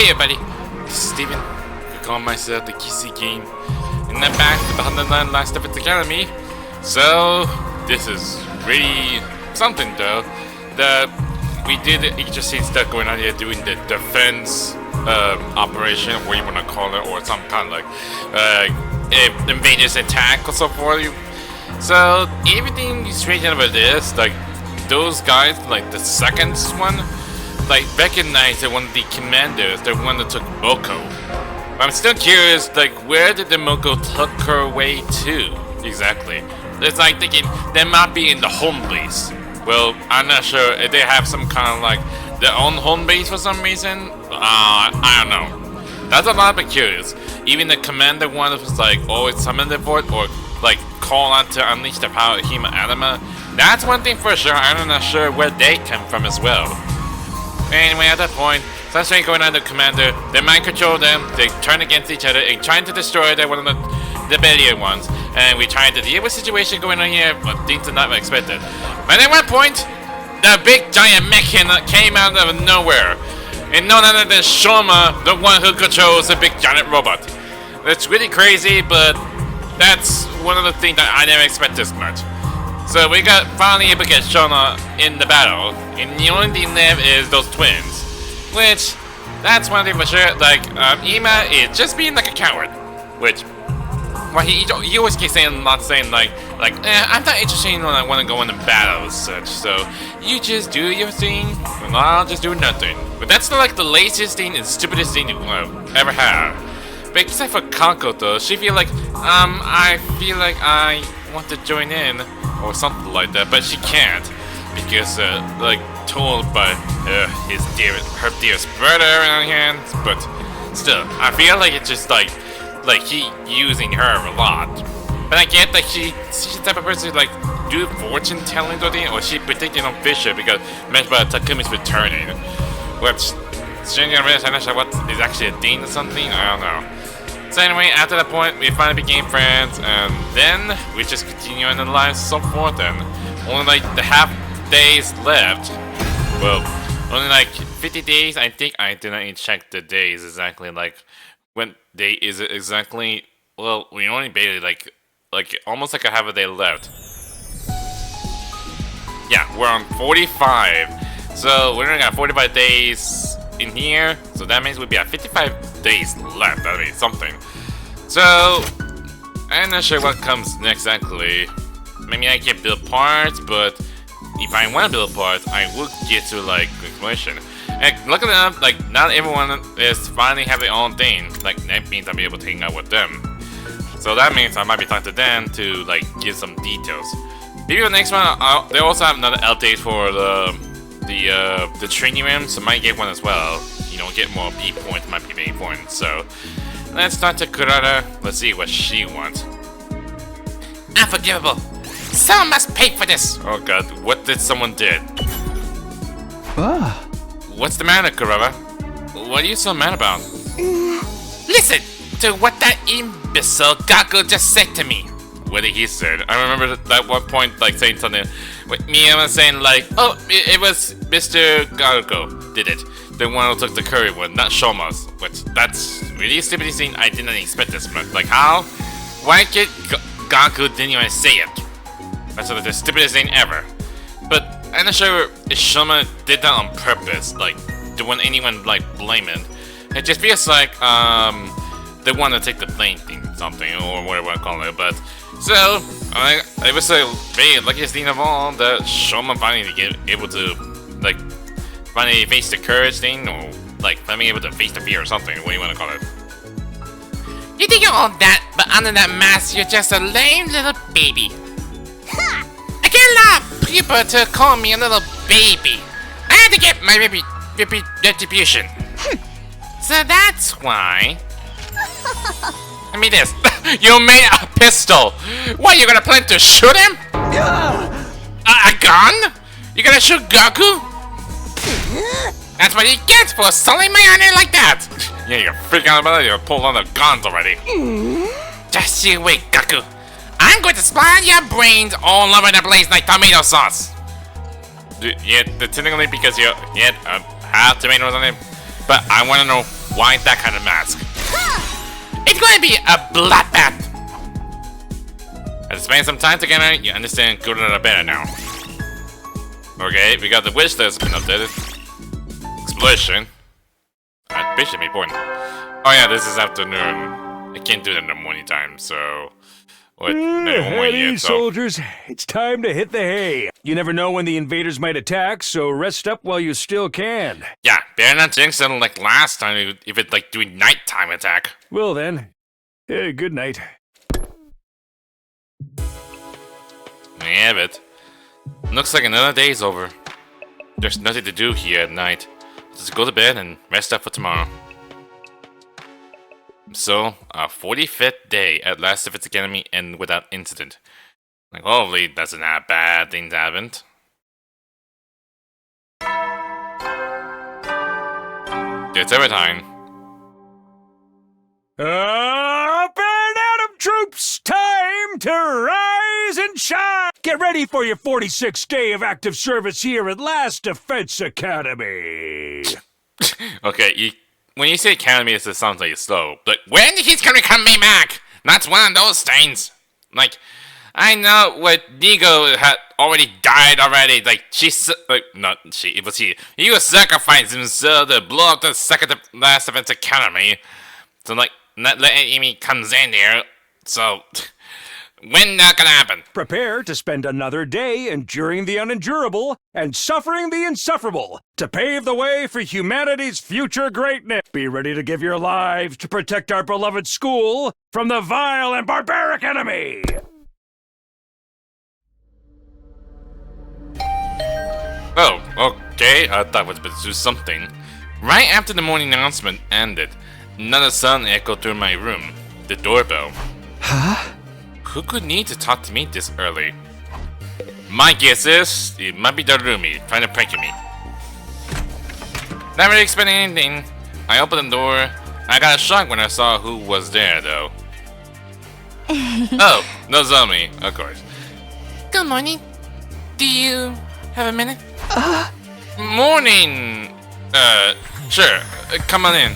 Hey everybody, this is Steven. I call myself the Kissy Game. And I'm back to the 109 Last of Its Academy. So, this is really something though. We did interesting stuff going on here doing the defense operation, what you want to call it, or some kind of like invaders attack or so forth. So, everything is strange about this, like those guys, like the second one, like recognized that one of the commanders, the one that took Moko. I'm still curious, like where did the Moko took her way to exactly? It's like thinking they might be in the home base. Well, I'm not sure if they have some kind of like their own home base for some reason. I don't know. That's a lot of curious. Even the commander one was like always summon the void or like call on to unleash the power of Hema Anima. That's one thing for sure. I'm not sure where they come from as well. Anyway, at that point, something going on the commander, they mind control them, they turn against each other and trying to destroy one of the barrier ones. And we're trying to deal with the situation going on here, but things are not expected. But at one point, the big giant mech came out of nowhere. And none other than Shouma, the one who controls the big giant robot. It's really crazy, but that's one of the things that I never expect this much. So we got finally able to get Shouma in the battle, and the only thing left is those twins. Which, that's one thing for sure, like, Ima is just being like a coward. Which, well, he always keeps saying, not saying like, I'm not interested when I want to go into battle as such, so you just do your thing, and I'll just do nothing. But that's like the laziest thing and stupidest thing you ever have. But except for Kanko though, she feel like, I feel like I want to join in, or something like that, but she can't because like told by her dearest brother on hands. But still, I feel like it's just like he using her a lot. But I get that she's the type of person who like do fortune telling or thing, or she predicting on Fisher because mentioned by Takumi's returning. Which I'm not sure what is actually a thing or something. I don't know. So anyway, after that point, we finally became friends, and then we just continue on the lives so forth, and only like the half days left. Well, only like 50 days, I think. I did not even check the days exactly, like when day is it exactly. Well, we only barely like almost like a half a day left. Yeah, we're on 45. So we only got 45 days in here, so that means we'd be at 55 days left. That means something. So I'm not sure what comes next exactly. Maybe I can build parts, but if I want to build parts, I would get to like exploration. And looking up, like not everyone is finally have their own thing. Like that means I'll be able to hang out with them. So that means I might be talking to them to like give some details. Maybe the next one, they also have another update for the training room, so might get one as well. You know, get more B points, might be main points. So let's talk to Kurata. Let's see what she wants. Unforgivable. Someone must pay for this. Oh god, what did someone did? What's the matter, Kurata? What are you so mad about? Listen to what that imbecile Gaku just said to me. What did he say? I remember at one point like saying something. With me, I was saying like, oh, it was Mr. Gaku did it. The one who took the curry one, not Shouma's. Which, that's really a stupid thing. I didn't expect this much. Like, how? Why did Gaku didn't even say it? That's the stupidest thing ever. But I'm not sure if Shouma did that on purpose. Like, don't want anyone, like, blame it. It just feels like, they want to take the blame thing, something, or whatever I call it. But, so, it was the very luckiest thing of all that Shouma finally get able to, like, finally face the courage thing, or like finally able to face the fear or something, what do you want to call it? You think you're all that, but under that mask, you're just a lame little baby. I can't allow people to call me a little baby. I had to get my retribution. So that's why. I mean this. You made a pistol. What, you're gonna plan to shoot him? A gun? You're gonna shoot Gaku? That's what he gets for sullying my honor like that! Yeah, you're freaking out about it, you pulled on the guns already. Just you wait, Gaku. I'm going to splatter your brains all over the place like tomato sauce. Yeah, technically because you had half tomatoes on him. But I want to know why that kind of mask. It's going to be a bloodbath. After spending some time together, you understand good and better now. Okay, we got the wish list been updated. Explosion. Bishop important. Oh yeah, this is afternoon. I can't do that in the morning time, so... What? Hey, soldiers, it's time to hit the hay. You never know when the invaders might attack, so rest up while you still can. Yeah, better not jinx it like last time if it's like doing nighttime attack. Well then, good night. Yeah, but looks like another day's over. There's nothing to do here at night. Just go to bed and rest up for tomorrow. So, our 45th day at last if its academy ended without incident. Like, hopefully that's not bad things happened. It's every time. Up and out of troops! Time to rise and shine! Get ready for your 46th day of active service here at Last Defense Academy! Okay, when you say academy, it sounds like it's slow. But when he's gonna come back? That's one of those things. Like, I know what Nigo had already died already. Like, it was he. He was sacrificing himself to blow up the second Last Defense Academy. So, like, not letting Amy comes in there. So, when that gonna happen? Prepare to spend another day enduring the unendurable and suffering the insufferable to pave the way for humanity's future greatness. Be ready to give your lives to protect our beloved school from the vile and barbaric enemy. Oh, okay. I thought I was supposed to do something. Right after the morning announcement ended, another sound echoed through my room. The doorbell. Huh? Who could need to talk to me this early? My guess is it might be Darumi trying to prank me. Not really expecting anything. I opened the door. I got a shock when I saw who was there, though. Oh, Nozomi, of course. Good morning. Do you have a minute? Morning. Sure. Come on in.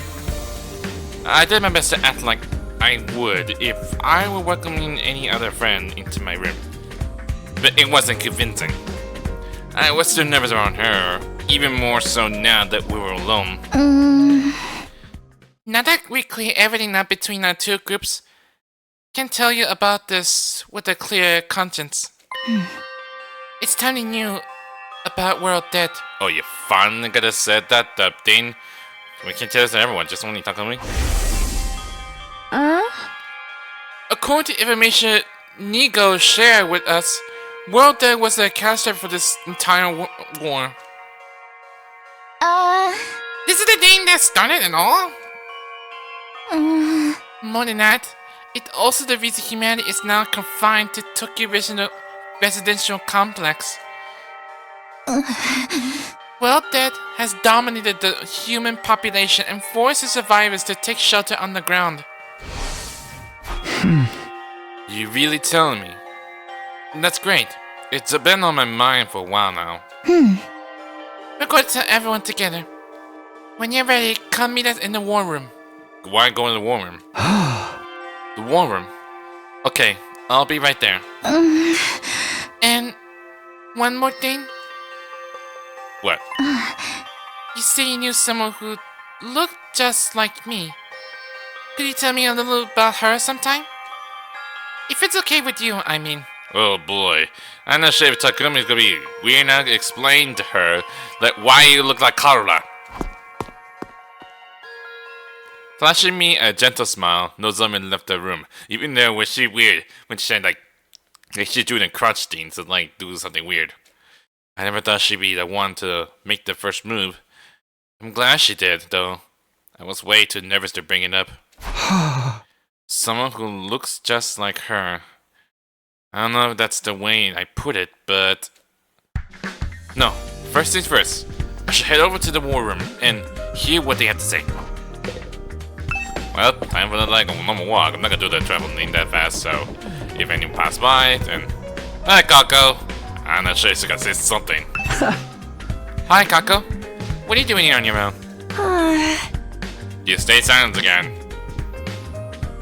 I did my best to act like I would if I were welcoming any other friend into my room. But it wasn't convincing. I was still nervous around her, even more so now that we were alone. Now that we clear everything up between our two groups, I can tell you about this with a clear conscience. It's telling you about World Dead. Oh, you finally gotta said that thing? We can't tell this to everyone, just only talk to me. According to information Nigo shared with us, World Dead was the catastrophe for this entire war. This is the thing that started it all? More than that, it's also the reason humanity is now confined to Tokyo residential complex. World Dead has dominated the human population and forced the survivors to take shelter on the ground. You really telling me? That's great. It's been on my mind for a while now. We're going to tell everyone together. When you're ready, come meet us in the war room. Why go in the war room? The war room? Okay, I'll be right there. And one more thing. What? You say you knew someone who looked just like me. Could you tell me a little about her sometime? If it's okay with you, I mean. Oh boy. I'm not sure if Takumi's gonna be weird enough to explain to her that why you look like Karula. Flashing me a gentle smile, Nozomi left the room. Even though was she weird when she said like she's doing a crutch thing to like do something weird. I never thought she'd be the one to make the first move. I'm glad she did, though. I was way too nervous to bring it up. Someone who looks just like her. I don't know if that's the way I put it, but... No, first things first. I should head over to the war room and hear what they have to say. Well, time for the normal walk. I'm not gonna do the traveling that fast, so... If anyone pass by, then... Hi, Kako! I'm not sure if you can say something. Hi, Kako. What are you doing here on your own? You stay silent again.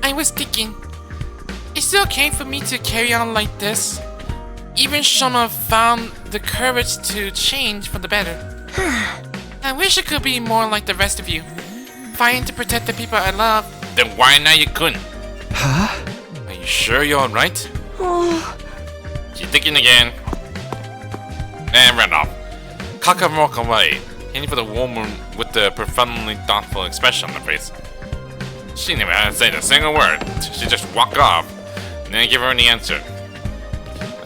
I was thinking, is it okay for me to carry on like this? Even Shouma found the courage to change for the better. I wish I could be more like the rest of you, fighting to protect the people I love. Then why now you couldn't? Huh? Are you sure you're alright? Keep thinking again. And run off. Kaka walk away, heading for the woman with the profoundly thoughtful expression on her face. She never had to say a single word. She just walked off, and then I give her any answer.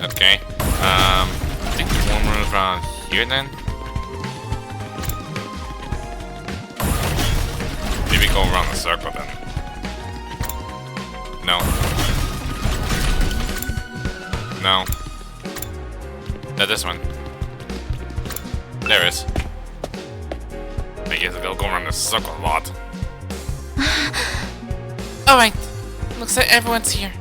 Okay. I think the woman is around here then. Maybe go around the circle then. No. No. No, this one. There it is. I guess I'll go around the circle a lot. Alright, looks like everyone's here.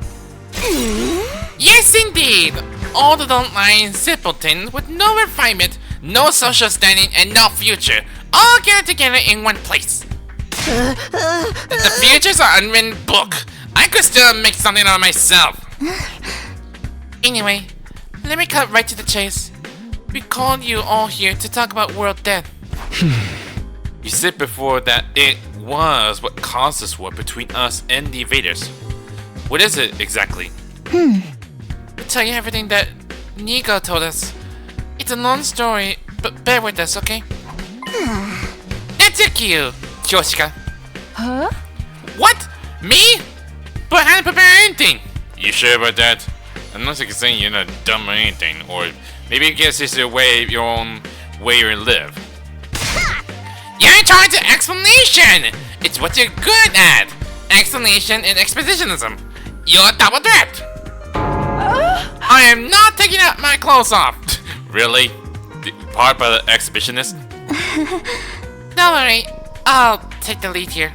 Yes, indeed! All the online simpletons with no refinement, no social standing, and no future, all gathered together in one place. The future's an unwritten book. I could still make something out of myself. Anyway, let me cut right to the chase. We called you all here to talk about world death. You said before that it was what caused this war between us and the invaders. What is it exactly? We'll tell you everything that Nigo told us. It's a long story, but bear with us, okay? That's your cue, Kyoshika. Huh? What? Me? But I didn't prepare anything. You sure about that? Unless you can say you're not dumb or anything, or maybe you guess it's your own way you live. You're in charge of explanation! It's what you're good at! Explanation and expositionism. You're a double threat! I am not taking out my clothes off! Really? The part by the exhibitionist? Don't worry, I'll take the lead here.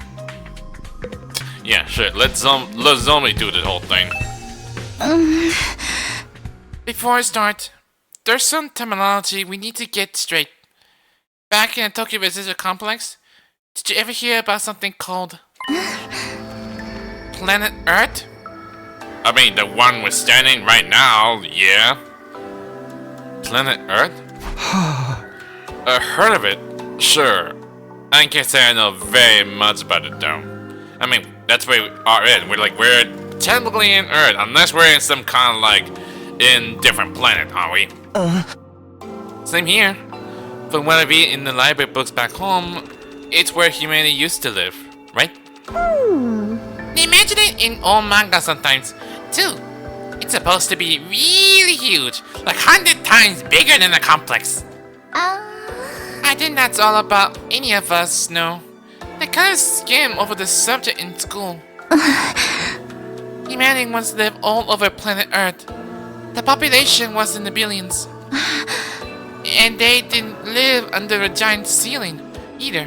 Yeah, sure. Let Zombie do the whole thing. Before I start, there's some terminology we need to get straight. Back in the Tokyo Residential Complex, did you ever hear about something called Planet Earth? I mean, the one we're standing right now, yeah. Planet Earth? I heard of it, sure. I can't say I know very much about it though. I mean, that's where we are in. We're technically in Earth, unless we're in some kind of in different planet, aren't we? Same here. From what I read in the library books back home, it's where humanity used to live, right? They mention it in old manga sometimes, too. It's supposed to be really huge, like 100 times bigger than the complex. I think that's all about any of us know. They kind of skim over the subject in school. Humanity once lived all over planet Earth. The population was in the billions. And they didn't live under a giant ceiling, either.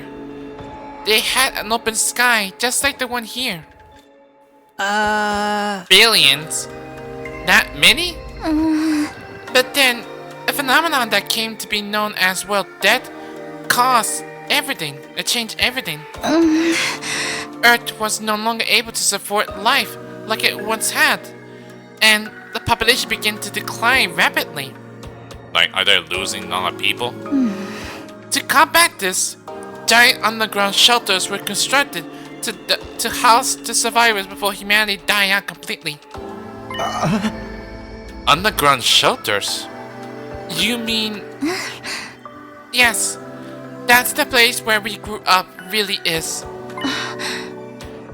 They had an open sky, just like the one here. Billions? That many? But then, a phenomenon that came to be known as world death caused everything. It changed everything. Earth was no longer able to support life like it once had. And the population began to decline rapidly. Are they losing a lot of people? To combat this, giant underground shelters were constructed to house the survivors before humanity died out completely. Underground shelters? You mean... Yes, that's the place where we grew up really is.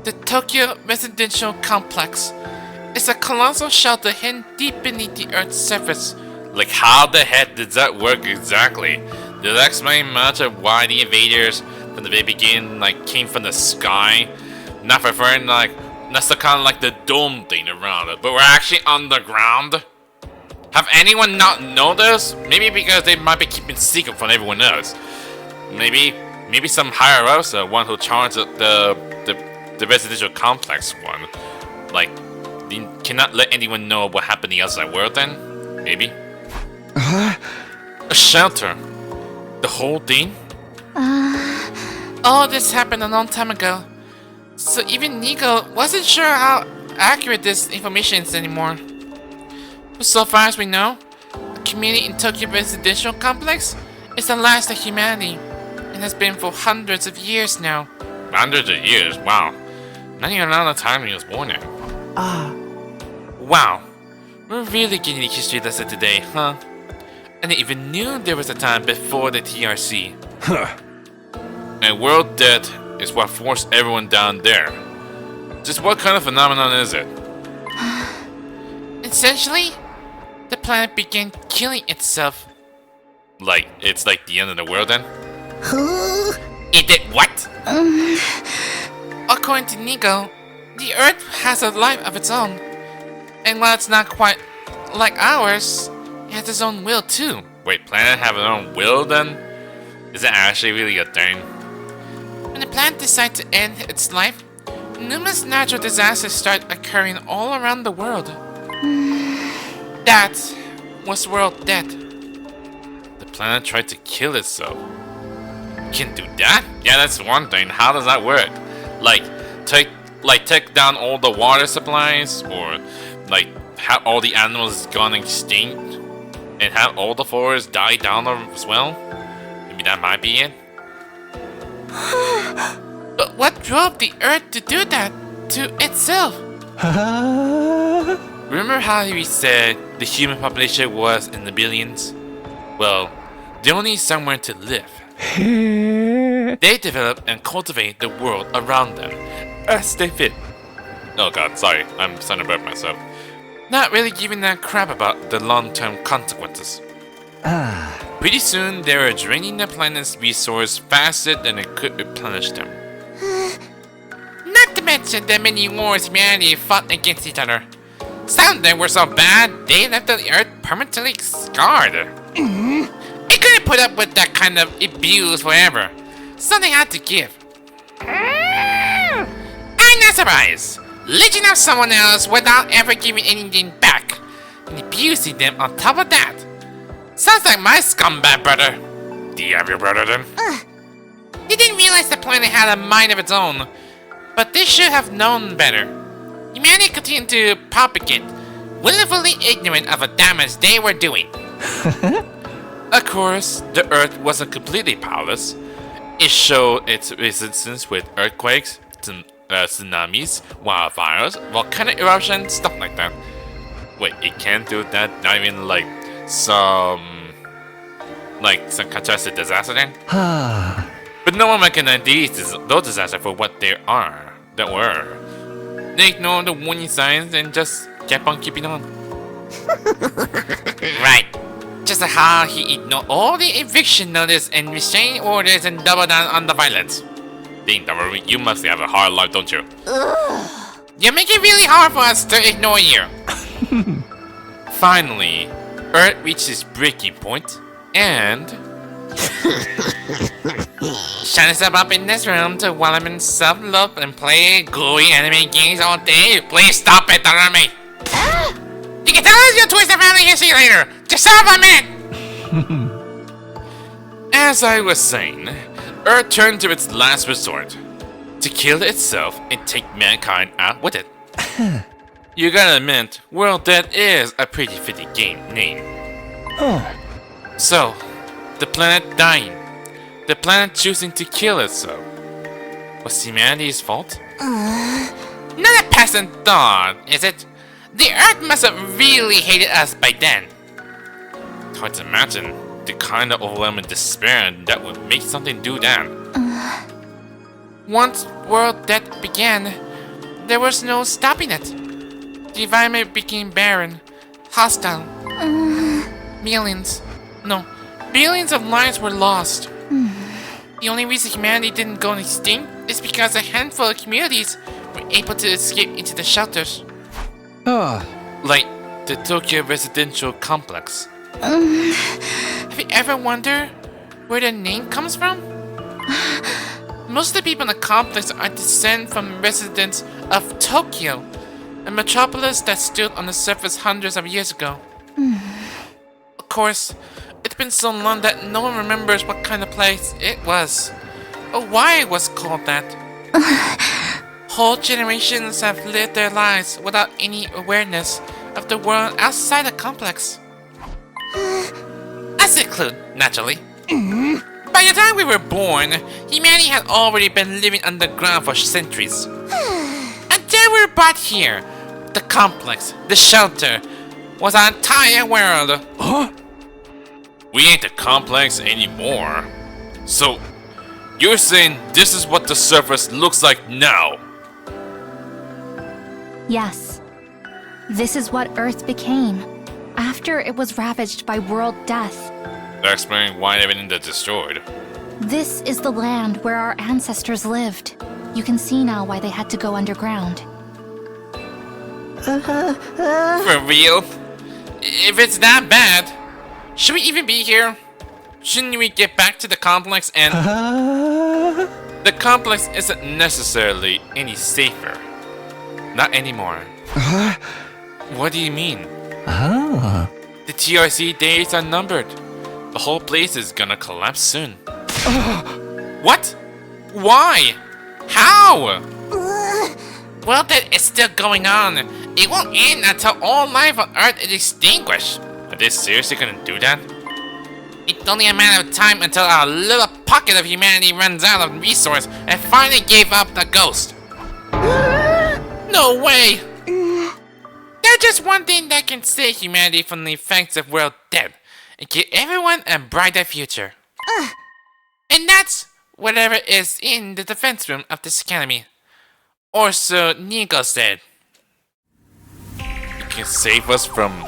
The Tokyo Residential Complex is a colossal shelter hidden deep beneath the Earth's surface. Like, how the heck did that work exactly? Did that explain much of why the invaders from the very beginning, came from the sky? Not referring, that's the kind of the dome thing around it, but we're actually underground? Have anyone not know this? Maybe because they might be keeping secret from everyone else. Maybe some higher ups, the one who charged the residential complex one. They cannot let anyone know what happened in the outside world then? Maybe? A shelter? The whole thing? Oh All this happened a long time ago, so even Nico wasn't sure how accurate this information is anymore. But so far as we know, the community in Tokyo Residential Complex is the last of humanity, and has been for hundreds of years now. Hundreds of years? Wow. Not even around the time he was born in. Wow, we're really getting a history lesson today, huh? I didn't even knew there was a time before the TRC. And world death is what forced everyone down there. Just what kind of phenomenon is it? Essentially, the planet began killing itself. Like, it's like the end of the world then? It did what? According to Nico, the Earth has a life of its own. And while it's not quite like ours, it has its own will too. Wait, planet have their own will then? Is it actually really a thing? When the planet decides to end its life, numerous natural disasters start occurring all around the world. That was world death. The planet tried to kill itself. Can do that? Yeah, that's one thing. How does that work? Like take down all the water supplies, or like have all the animals gone extinct, and have all the forests die down as well? Maybe that might be it. But what drove the Earth to do that to itself? Remember how we said the human population was in the billions? Well, they all need somewhere to live. They develop and cultivate the world around them as they fit. Oh god, sorry, I'm starting to burp myself. Not really giving a crap about the long-term consequences. Pretty soon, they were draining the planet's resource faster than it could replenish them. Not to mention the many wars humanity fought against each other. Some of them were so bad, they left the Earth permanently scarred. It couldn't put up with that kind of abuse forever, so they had to give. I'm not surprised. Leeching off someone else without ever giving anything back, and abusing them on top of that. Sounds like my scumbag brother. Do you have your brother then? They didn't realize the planet had a mind of its own, but they should have known better. Humanity continued to propagate, willfully ignorant of the damage they were doing. Of course, the Earth wasn't completely powerless. It showed its resistance with earthquakes, tsunamis, wildfires, volcanic eruptions, stuff like that. Wait, it can't do that? Not even like some catastrophic disaster then? But no one recognized those disasters for what they are. That were. They ignored the warning signs and just kept on keeping on. Right. Just like how he ignored all the eviction notice and restraining orders and doubled down on the violence. Dang, Damaru, you must have a hard life, don't you? You make it really hard for us to ignore you. Finally, Earth reached its breaking point, and Shut yourself up in this room to wallow in self-love and play gooey anime games all day. Please stop it, Darami. You can tell us your twisted family history later. Just shut up a minute. as I was saying, Earth turned to its last resort, to kill itself and take mankind out with it. You gotta admit, World Dead is a pretty fitting game name. So, the planet dying, the planet choosing to kill itself, was humanity's fault? Not a peasant thought, is it? The Earth must have really hated us by then. It's hard to imagine the kind of overwhelming despair that would make something do that. Once world death began, there was no stopping it. The environment became barren, hostile. Billions of lives were lost. The only reason humanity didn't go extinct is because a handful of communities were able to escape into the shelters. Like the Tokyo Residential Complex. Have you ever wondered where the name comes from? Most of the people in the complex are descended from residents of Tokyo, a metropolis that stood on the surface hundreds of years ago. Of course, it's been so long that no one remembers what kind of place it was. why it was called that. Whole generations have lived their lives without any awareness of the world outside the complex. As a clue, naturally. By the time we were born, humanity had already been living underground for centuries. Until we were brought here, the complex, the shelter, was our entire world. Huh? We ain't the complex anymore. So, you're saying this is what the surface looks like now? Yes. This is what Earth became after it was ravaged by world death. That explains why everything is destroyed. This is the land where our ancestors lived. You can see now why they had to go underground. For real? If it's that bad, should we even be here? Shouldn't we get back to the complex and... The complex isn't necessarily any safer. Not anymore. What do you mean? The TRC days are numbered. The whole place is gonna collapse soon. What? Why? How? Well, that is still going on. It won't end until all life on Earth is extinguished. Are they seriously gonna do that? It's only a matter of time until our little pocket of humanity runs out of resource and finally gave up the ghost. No way! There's just one thing that can save humanity from the effects of world death and give everyone a brighter future. And that's whatever is in the defense room of this academy. Or so Nico said. It can save us from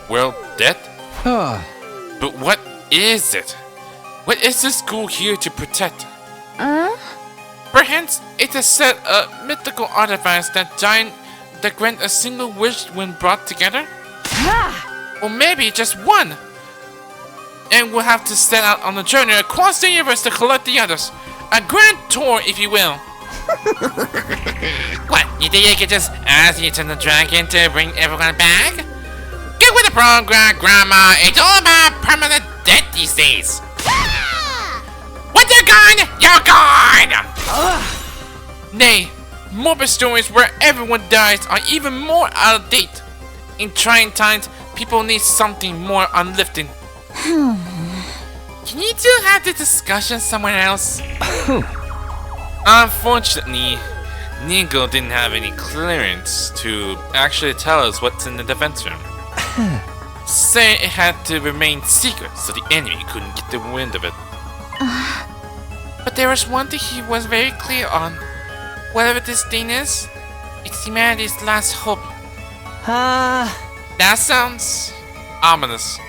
world death? But what is it? What is this school here to protect? Perhaps it's a set of mythical artifacts that grant a single wish when brought together? Or maybe just one. And we'll have to set out on a journey across the universe to collect the others. A grand tour, if you will. What, you think you could just ask you to the dragon to bring everyone back? Get with the program, Grandma. It's all about permanent death these days. Once you're gone, you're gone! Nay, morbid stories where everyone dies are even more out of date. In trying times, people need something more uplifting. Can you two have the discussion somewhere else? Unfortunately, Nigo didn't have any clearance to actually tell us what's in the defense room. Say it had to remain secret so the enemy couldn't get the wind of it. But there was one thing he was very clear on. Whatever this thing is, it's humanity's last hope. That sounds ominous.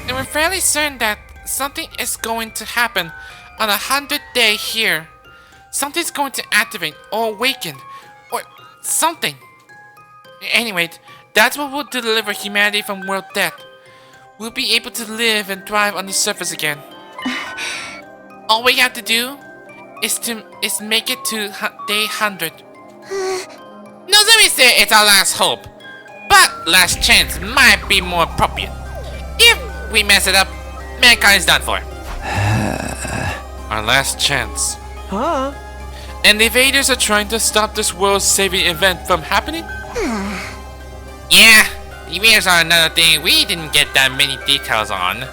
And we're fairly certain that something is going to happen on 100th day here. Something's going to activate or awaken or something. Anyway, that's what will deliver humanity from world death. We'll be able to live and thrive on the surface again. All we have to do is make it to day 100. No, let me say it's our last hope, but last chance might be more appropriate. If we mess it up, mankind's done for. Our last chance. And the invaders are trying to stop this world-saving event from happening? Yeah, the invaders are another thing we didn't get that many details on.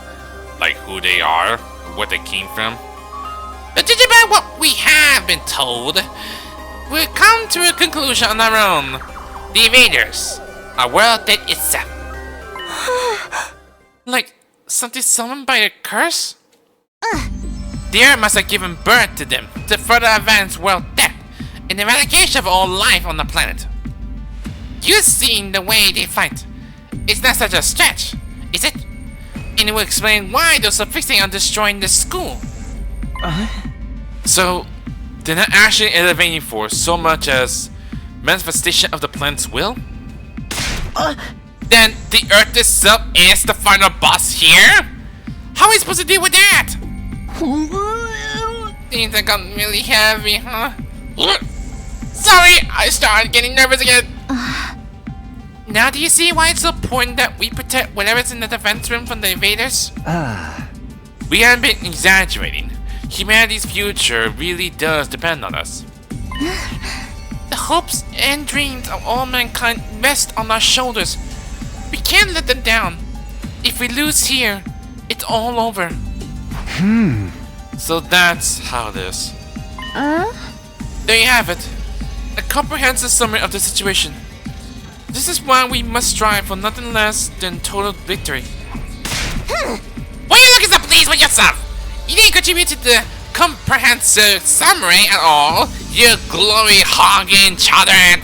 Like who they are, where they came from. But judging by what we have been told, we'll come to a conclusion on our own. The invaders are world dead itself. Like something summoned by a curse? The earth must have given birth to them to further advance world death and the eradication of all life on the planet. You've seen the way they fight. It's not such a stretch, is it? And it will explain why they're so fixated on destroying the school. So, they're not actually elevating force so much as manifestation of the planet's will? Then the Earth itself is the final boss here? How are we supposed to deal with that? Things have gotten really heavy, huh? Sorry, I started getting nervous again. Now do you see why it's so important that we protect whatever's in the defense room from the invaders? We haven't been exaggerating. Humanity's future really does depend on us. The hopes and dreams of all mankind rest on our shoulders. We can't let them down. If we lose here, it's all over. So that's how it is. There you have it. A comprehensive summary of the situation. This is why we must strive for nothing less than total victory. Why are you looking so pleased with yourself? You didn't contribute to the comprehensive summary at all, you glory-hogging children!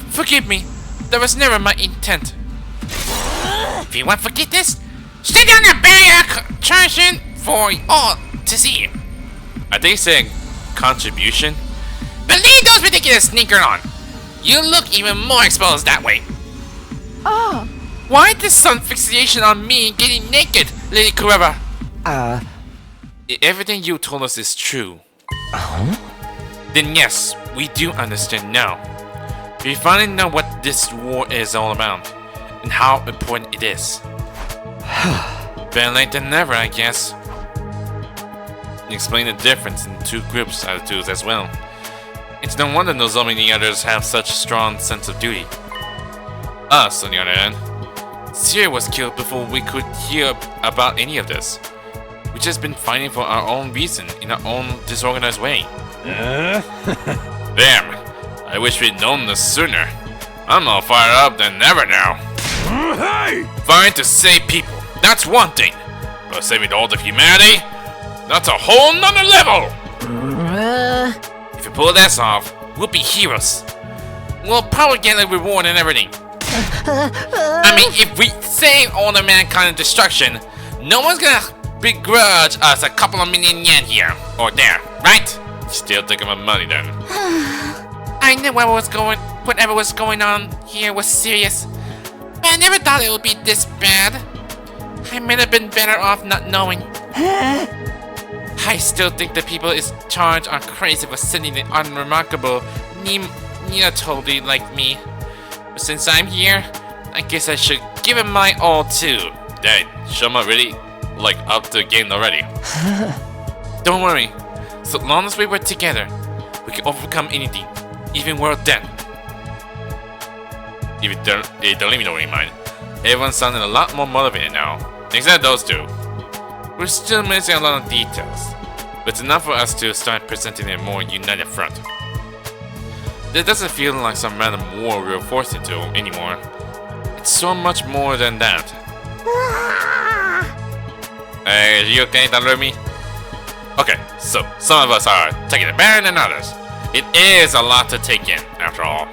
Forgive me, that was never my intent. If you want forgiveness, stand down and bear your contrition for all to see. Are they saying contribution? But leave those ridiculous sneakers on. You look even more exposed that way. Oh. Why this sun fixation on me getting naked, Lady Kureva? Everything you told us is true. Then yes, we do understand now. We finally know what this war is all about, and how important it is. Better late than never, I guess. Explain the difference in two groups' attitudes as well. It's no wonder Nozomi and the others have such a strong sense of duty. Us, on the other hand, Seer was killed before we could hear about any of this. We just been fighting for our own reason in our own disorganized way. Damn, I wish we'd known this sooner. I'm all fired up than ever now. Hey! Fighting to save people, that's one thing. But saving all of humanity, that's a whole nother level! If we pull this off, we'll be heroes. We'll probably get a reward and everything. I mean, if we save all the mankind destruction, no one's gonna begrudge us a couple of million yen here or there, right? Still thinking about money then. I knew whatever was going on here was serious, but I never thought it would be this bad. I might have been better off not knowing. I still think the people in charge are crazy for sending the unremarkable Ninatobi like me. But since I'm here, I guess I should give it my all too. Dang, Shouma really, up the game already. Don't worry, so long as we work together, we can overcome anything, even world death. If you don't even know what you mind. Everyone's sounding a lot more motivated now. Except those two. We're still missing a lot of details, but it's enough for us to start presenting a more united front. This doesn't feel like some random war we're forced into anymore. It's so much more than that. Hey, are you okay, Tanrumi? Okay, so some of us are taking it better than others. It is a lot to take in, after all.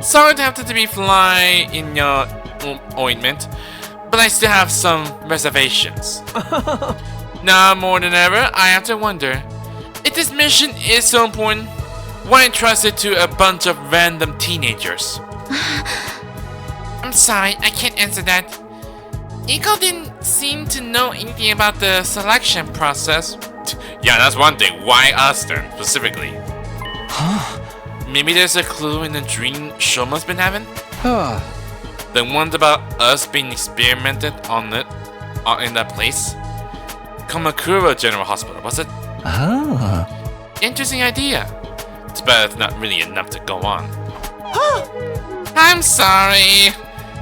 Sorry to have to be fly in your ointment, but I still have some reservations. Now more than ever, I have to wonder, if this mission is so important, why entrust it to a bunch of random teenagers? I'm sorry, I can't answer that. Iko didn't seem to know anything about the selection process. Yeah, that's one thing. Why us then, specifically? Maybe there's a clue in the dream Shouma's been having? The ones about us being experimented on it in that place? Kamakura General Hospital, was it? Interesting idea. It's bad it's not really enough to go on. I'm sorry.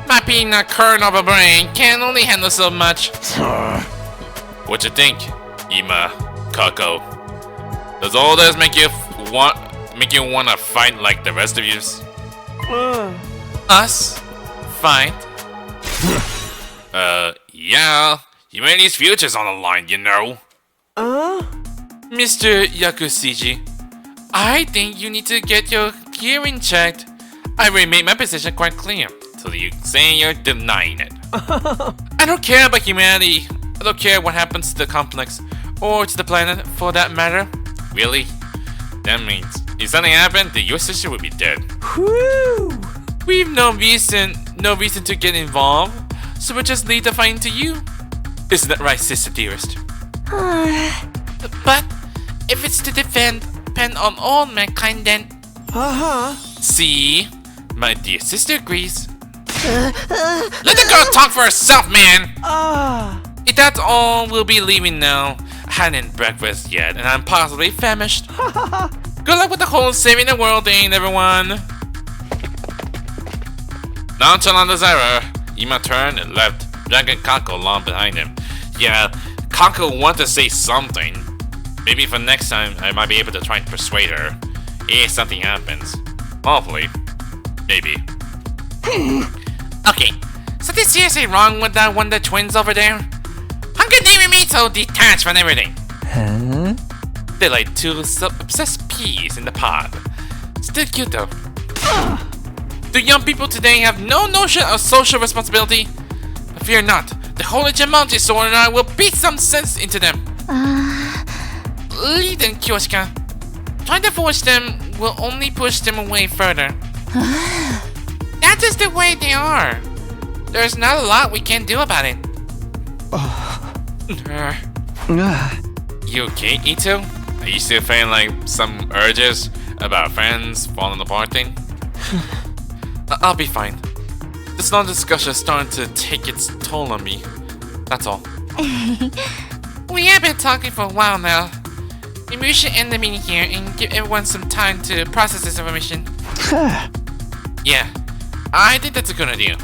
My peanut kernel of a brain can only handle so much. What you think, Ima, Kako? Does all this make you wanna fight like the rest of yous? Us? Fight? Yeah. Humanity's future's on the line, you know. Mr. Yakusiji, I think you need to get your hearing checked. I already made my position quite clear. So you saying you're denying it? I don't care about humanity. I don't care what happens to the complex, or to the planet for that matter. Really? That means if something happened, then your sister would be dead. We've no reason to get involved, so we'll just leave the fighting to you. Isn't that right, sister dearest? But if it's to depend on all mankind, then see, my dear sister agrees. Let the girl talk for herself, man! If that's all, we'll be leaving now. I hadn't breakfast yet, and I'm possibly famished. Good luck with the whole saving the world thing, everyone. Nonchalant as ever, Ima turned and left, dragging Kako along behind him. Yeah, Kako wanted to say something. Maybe for next time, I might be able to try and persuade her. If something happens. Hopefully. Maybe. Okay, something seriously wrong with that one of the twins over there? How can they remain so detached from everything? Huh? They're like two obsessed peas in the pod. Still cute though. Do young people today have no notion of social responsibility? But fear not, the Holy Gemonji Sword and I will beat some sense into them. Lead them, Kyoshika. Trying to force them will only push them away further. That's just the way they are. There's not a lot we can do about it. You okay, Ito? Are you still feeling like some urges about friends falling apart thing? I'll be fine. This long discussion is starting to take its toll on me. That's all. We have been talking for a while now. Maybe we should end the meeting here and give everyone some time to process this information. Yeah, I think that's a good idea.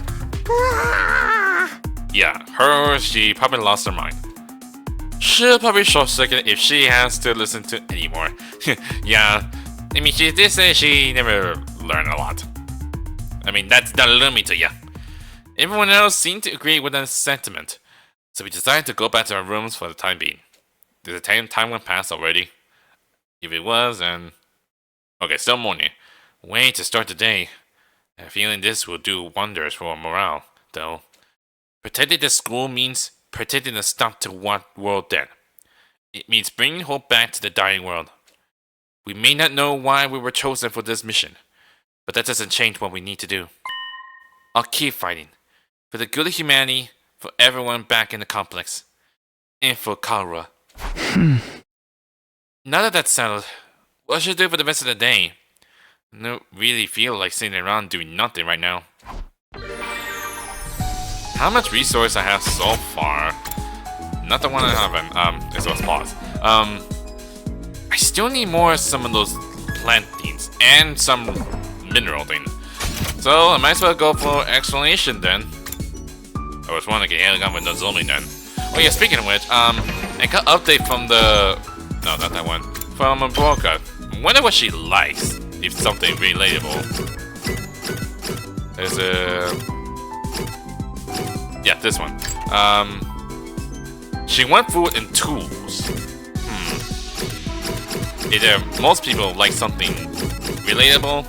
Yeah, she probably lost her mind. She'll probably short circuit if she has to listen to anymore. Yeah, I mean, she did say she never learned a lot. I mean, that's the limit to ya. Everyone else seemed to agree with that sentiment, so we decided to go back to our rooms for the time being. Did the time went past already? If it was, then... Okay, still morning. Way to start the day. I have a feeling this will do wonders for our morale, though. Protecting the school means protecting the stop to one world dead. It means bringing hope back to the dying world. We may not know why we were chosen for this mission, but that doesn't change what we need to do. I'll keep fighting. For the good of humanity, for everyone back in the complex, and for Kaura. Now that that's settled, what should I do for the rest of the day? I don't really feel like sitting around doing nothing right now. How much resource I have so far? Not the one I haven't, as well as pause. I still need more of some of those plant things, and some mineral things. So, I might as well go for explanation then. I was wondering if I got with Nozomi then. Oh yeah, speaking of which, I got an update from the... No, not that one. From Broca. I wonder what she likes, if something relatable. There's a... Yeah, this one. She wants food and tools. If most people like something relatable,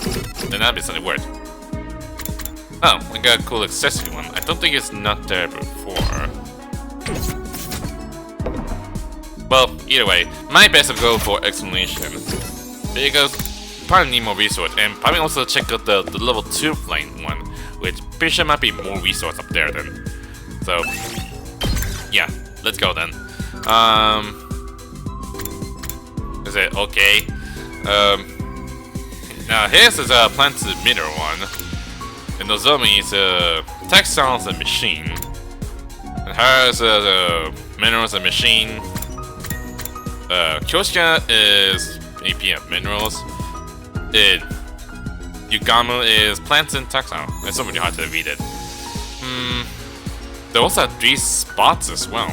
then that'd be something worth. Oh, I got a cool accessory one. I don't think it's not there before. Well, either way, my best to go for explanation. Because probably need more resource, and probably also check out the level 2 flame one, which pretty sure might be more resource up there then. So, yeah, let's go then. Is it okay? Now his is a plant emitter one, and Nozomi is a textiles and machine, and hers is a minerals and machine. Kyoshika is APM minerals. Yugamu is plants and textile. It's so really hard to read it. There also have 3 spots as well.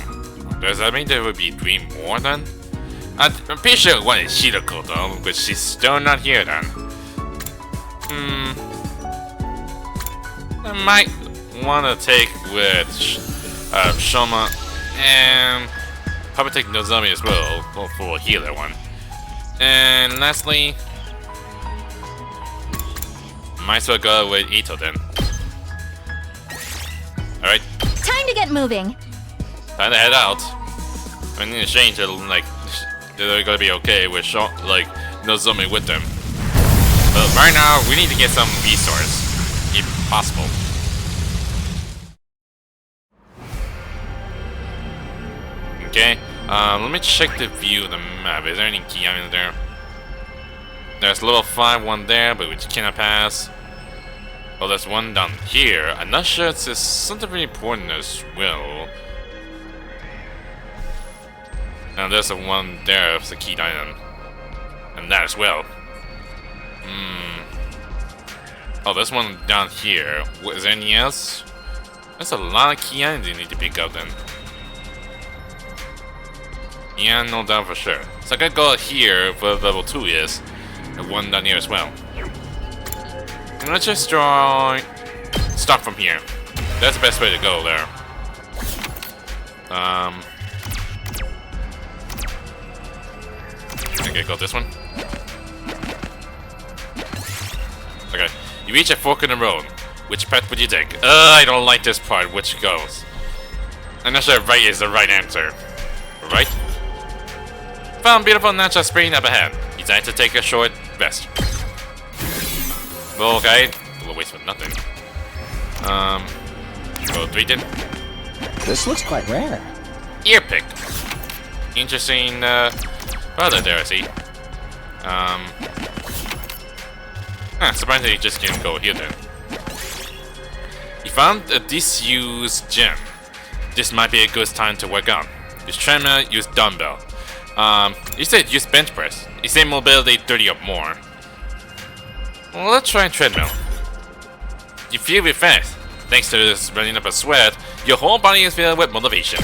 Does that mean there would be 3 more then? I'm pretty sure one is Shiroko though, but she's still not here then. I might want to take with Shouma and probably take Nozomi as well for a healer one. And lastly, might as well go with Ito then. Alright. Time to get moving. Time to head out. I need to change it, like, they're gonna be okay with like Nozomi with them. But right now, we need to get some resource, if possible. Okay, let me check the view of the map. Is there any key items there? There's level 5 one there, but we cannot pass. Oh, there's one down here. I'm not sure if it's something really important as well. And there's the one there, it's the key item. And that as well. Oh, there's one down here. Is there anything else? There's a lot of key items you need to pick up then. Yeah, no doubt for sure. So I gotta go here where level 2 is. And one down here as well. And let's just start from here. That's the best way to go there. Okay, go this one. Okay, you reach a fork in the road. Which path would you take? I don't like this part. Which goes? I'm not sure right is the right answer. Right? Found beautiful natural spring up ahead. Decided to take a short rest. Well, okay. We'll waste for nothing. Go 3 then. This looks quite rare. Ear pick. Interesting, brother there, I see. Surprisingly, you just can't go here then. You found a disused gem. This might be a good time to work on. Use treadmill, use dumbbell. You said use bench press. You say mobility 30 or more. Well, let's try treadmill. You feel refreshed. Thanks to this running up a sweat, your whole body is filled with motivation.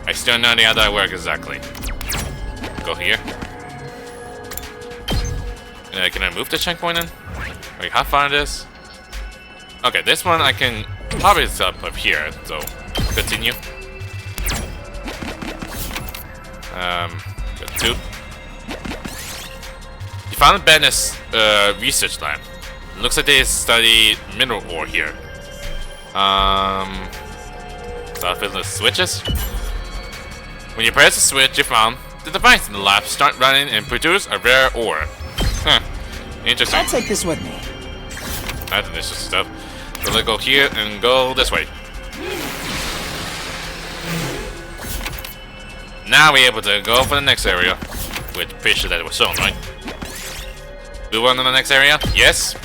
I still don't know how that works exactly. Go here. Can I move the checkpoint in? Wait, how far it is? Okay, this one I can probably set up here, so continue. Good 2. You found a Bennett's research lab. Looks like they study mineral ore here. Start filling the switches. When you press the switch you found, the device in the lab start running and produce a rare ore. Huh. Interesting. I'll take this with me. That's interesting stuff. So let's go here and go this way. Now we're able to go for the next area. With pretty sure that it was shown, right? Move on to the next area? Yes.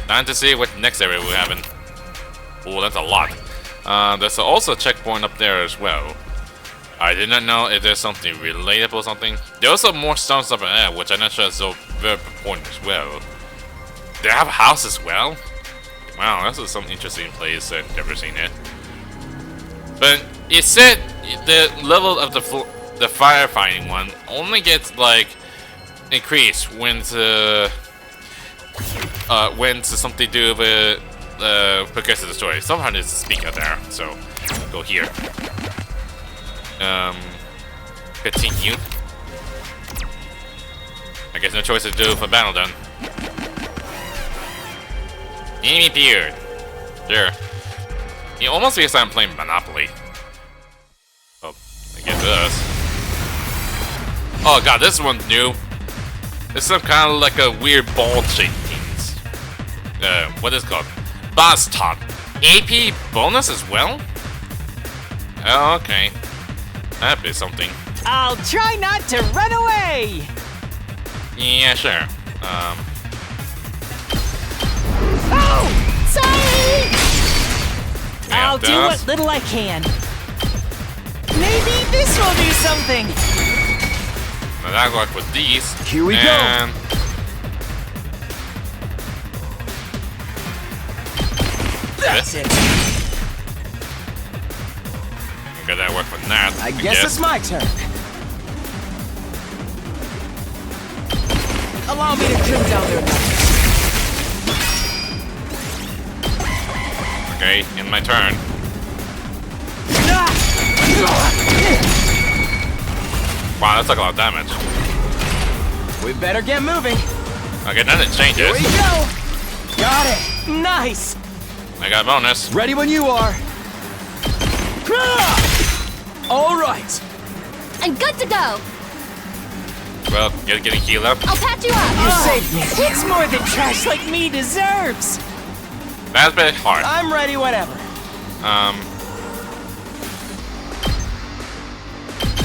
Time to see what next area we're having. Oh, that's a lot. There's also a checkpoint up there as well. I did not know if there's something relatable or something. There's also more stones up in there, which I'm not sure is so very important as well. They have a house as well? Wow, this is some interesting place I've never seen it. But it said the level of the firefighting one only gets like increased when it's something to do with progress of the story. Somehow there's a speaker there, so go here. Continue. I guess no choice to do for battle then. Enemy appeared. There. You almost feels like I'm playing Monopoly. Oh, I guess this. Oh god, this one's new. It's some kind of like a weird ball-shaped things. What is it called? Boss Top. AP bonus as well? Oh, okay. That'd be something. I'll try not to run away! Yeah, sure. Oh! Sorry! Yeah, I'll do what little I can. Maybe this will do something! Now that'll work with these. Here we and go! That's it! Okay, that'll work with that. I guess it's my turn. Allow me to trim down their numbers. Okay, in my turn. Wow, that's like a lot of damage. We better get moving. Okay, then it changes. Here we go! Got it! Nice! I got a bonus. Ready when you are. All right. I'm good to go. Well, getting healed up. I'll patch you up. You saved me. It's more than trash like me deserves! That's a bit hard. I'm ready whenever.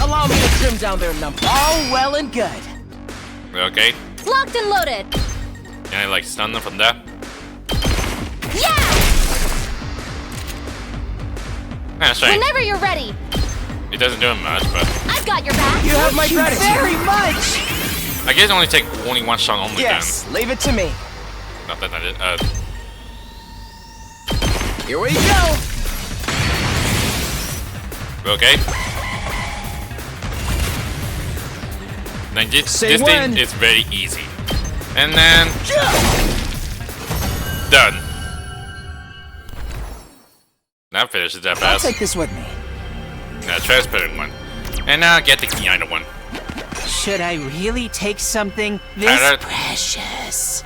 Allow me to trim down their numbers. All well and good. Okay. Locked and loaded. Can I like stun them from that? Yeah! Yeah, sure. Whenever you're ready. It doesn't do much, but I've got your back. You have my Thank you gratitude. very much. I guess only take only one shot only Yes, leave it to me. then. Not that I did. Here we go. Okay. Then this Say thing when. is very easy. And then done. That finishes that I'll fast. take this with me. Now transparent one. And now get the key item one. Should I really take something this Alright. precious?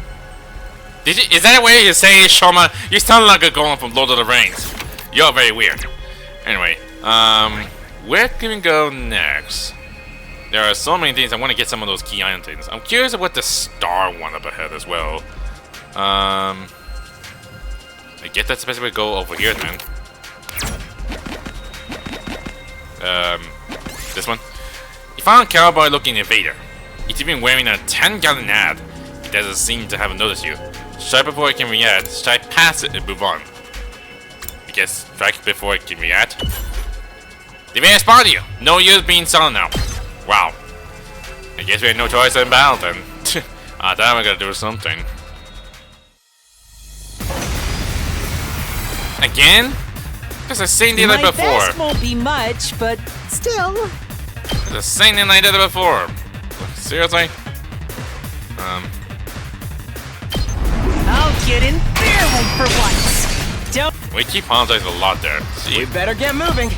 Is that what you're saying, Shouma? You sound like a going from Lord of the Rings. You're very weird. Anyway, where can we go next? There are so many things. I want to get some of those key item things. I'm curious about the star one up ahead as well. I guess that's the best way to go over here then. This one. You found a cowboy-looking invader. He's even wearing a 10-gallon ad. He doesn't seem to have noticed you. Strike before it can react. Strike past it and move on. I guess strike before it can react. They may have spotted you. No use being silent now. Wow. I guess we had no choice in battle then. I thought we gotta do something. Again? It's the same thing like My before. best won't be much, but still. It's the same thing I did before. Seriously? I'll get in their head for once. Don't. We keep apologizing a lot there. We See, better get moving.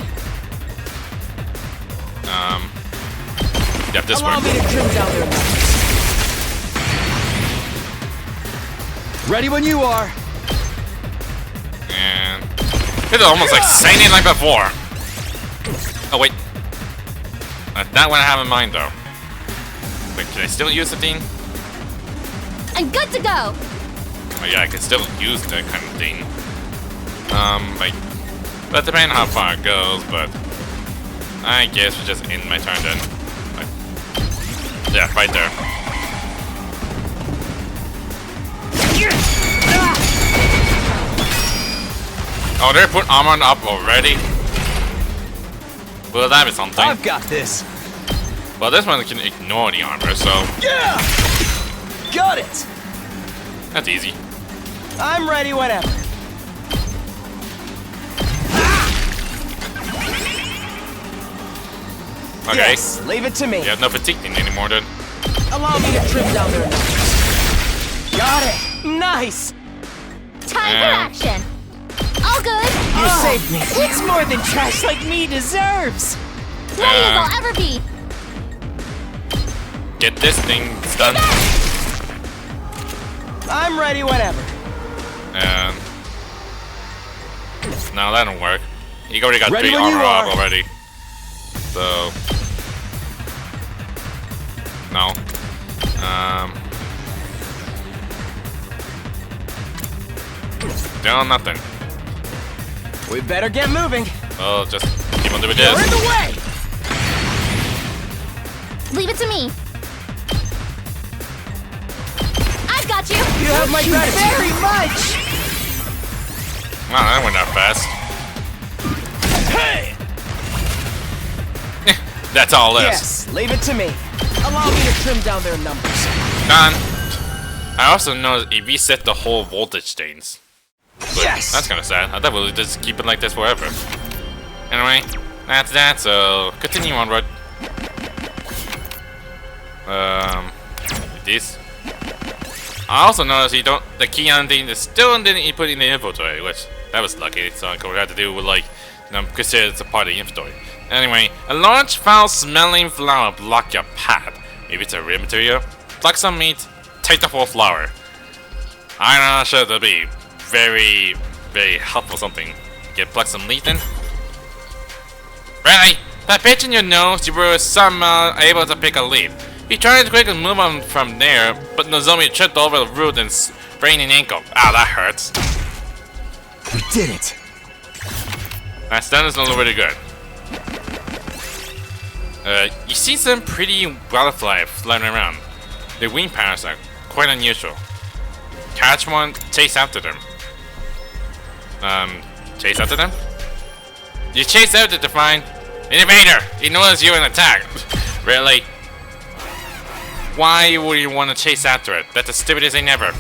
yeah, this Allow one. me to trim down their numbers. Ready when you are. And it's almost like same thing like before. Oh wait, that's not what I have in mind though. Wait, can I still use the thing? I'm good to go. Oh yeah, I can still use that kind of thing. Like, that depends on how far it goes, but I guess we just end my turn then. Like, yeah, right there. Oh, they put armor up already? Well, that is something. I've got this. Well, this one can ignore the armor, so Yeah! Got it. that's easy. I'm ready whenever. Okay. Yes, leave it to me. You have no fatigue thing anymore then. Allow me to trim down their numbers. Got it. Nice. Time for action. All good. You saved me. It's more than trash like me deserves. Ready as I'll ever be. Get this thing done. I'm ready whenever. And no, that don't work. He already got Ready 3 when you armor up are. already. So no. Still nothing. We better get moving. Well, just keep on doing You're in this. the way. Leave it to me. I've got you. You have my gratitude. Very much. Wow, that went that fast. Hey! That's all this. Yes, leave it to me. Allow me to trim down their numbers. Done. I also noticed it reset the whole voltage things. Yes. That's kind of sad. I thought we would just keep it like this forever. Anyway, that's that, so continue onward. Like this. I also noticed the key on thing is still didn't put in the inventory, which that was lucky, so I could have to do with like, consider it's a part of the inventory. Anyway, a large foul-smelling flower block your path. Maybe it's a real material. Pluck some meat, take the whole flower. I'm not sure that'll be very, very helpful something. Pluck some meat then. Really? That pitch in your nose, you were somehow able to pick a leaf. You tried to quickly move on from there, but Nozomi tripped over the root and sprained an ankle. Ow, that hurts. We did it. That stun is not really good. You see some pretty butterflies flying around. Their wing patterns are quite unusual. Catch one, chase after them. Chase after them? You chase after to find Invader! He knows you and attack. Really? Why would you want to chase after it? That's the stupidest thing ever.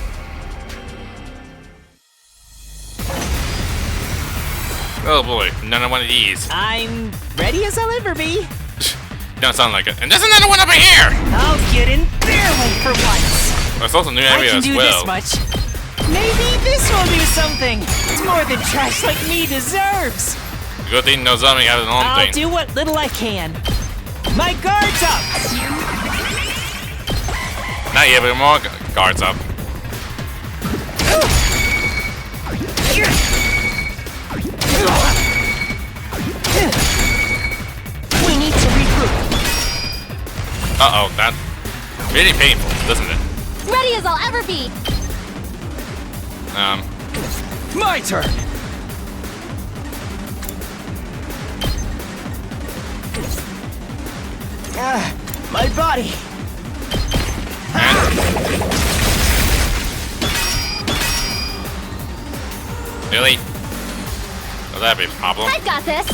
Oh boy, another one of these. I'm ready as I'll ever be. Don't sound like it. And there's another one over here! I'll get in barely for once. There's also a new I area can as do well. this much. Maybe this will be something. It's more than trash like me deserves. Good thing no zombie has an own I'll thing. do what little I can. My guard's up. Not yet, but more guards up. We need to regroup. Uh-oh, that's really painful, isn't it? Ready as I'll ever be. My turn. My body. Really? Will that be a problem? I've got this.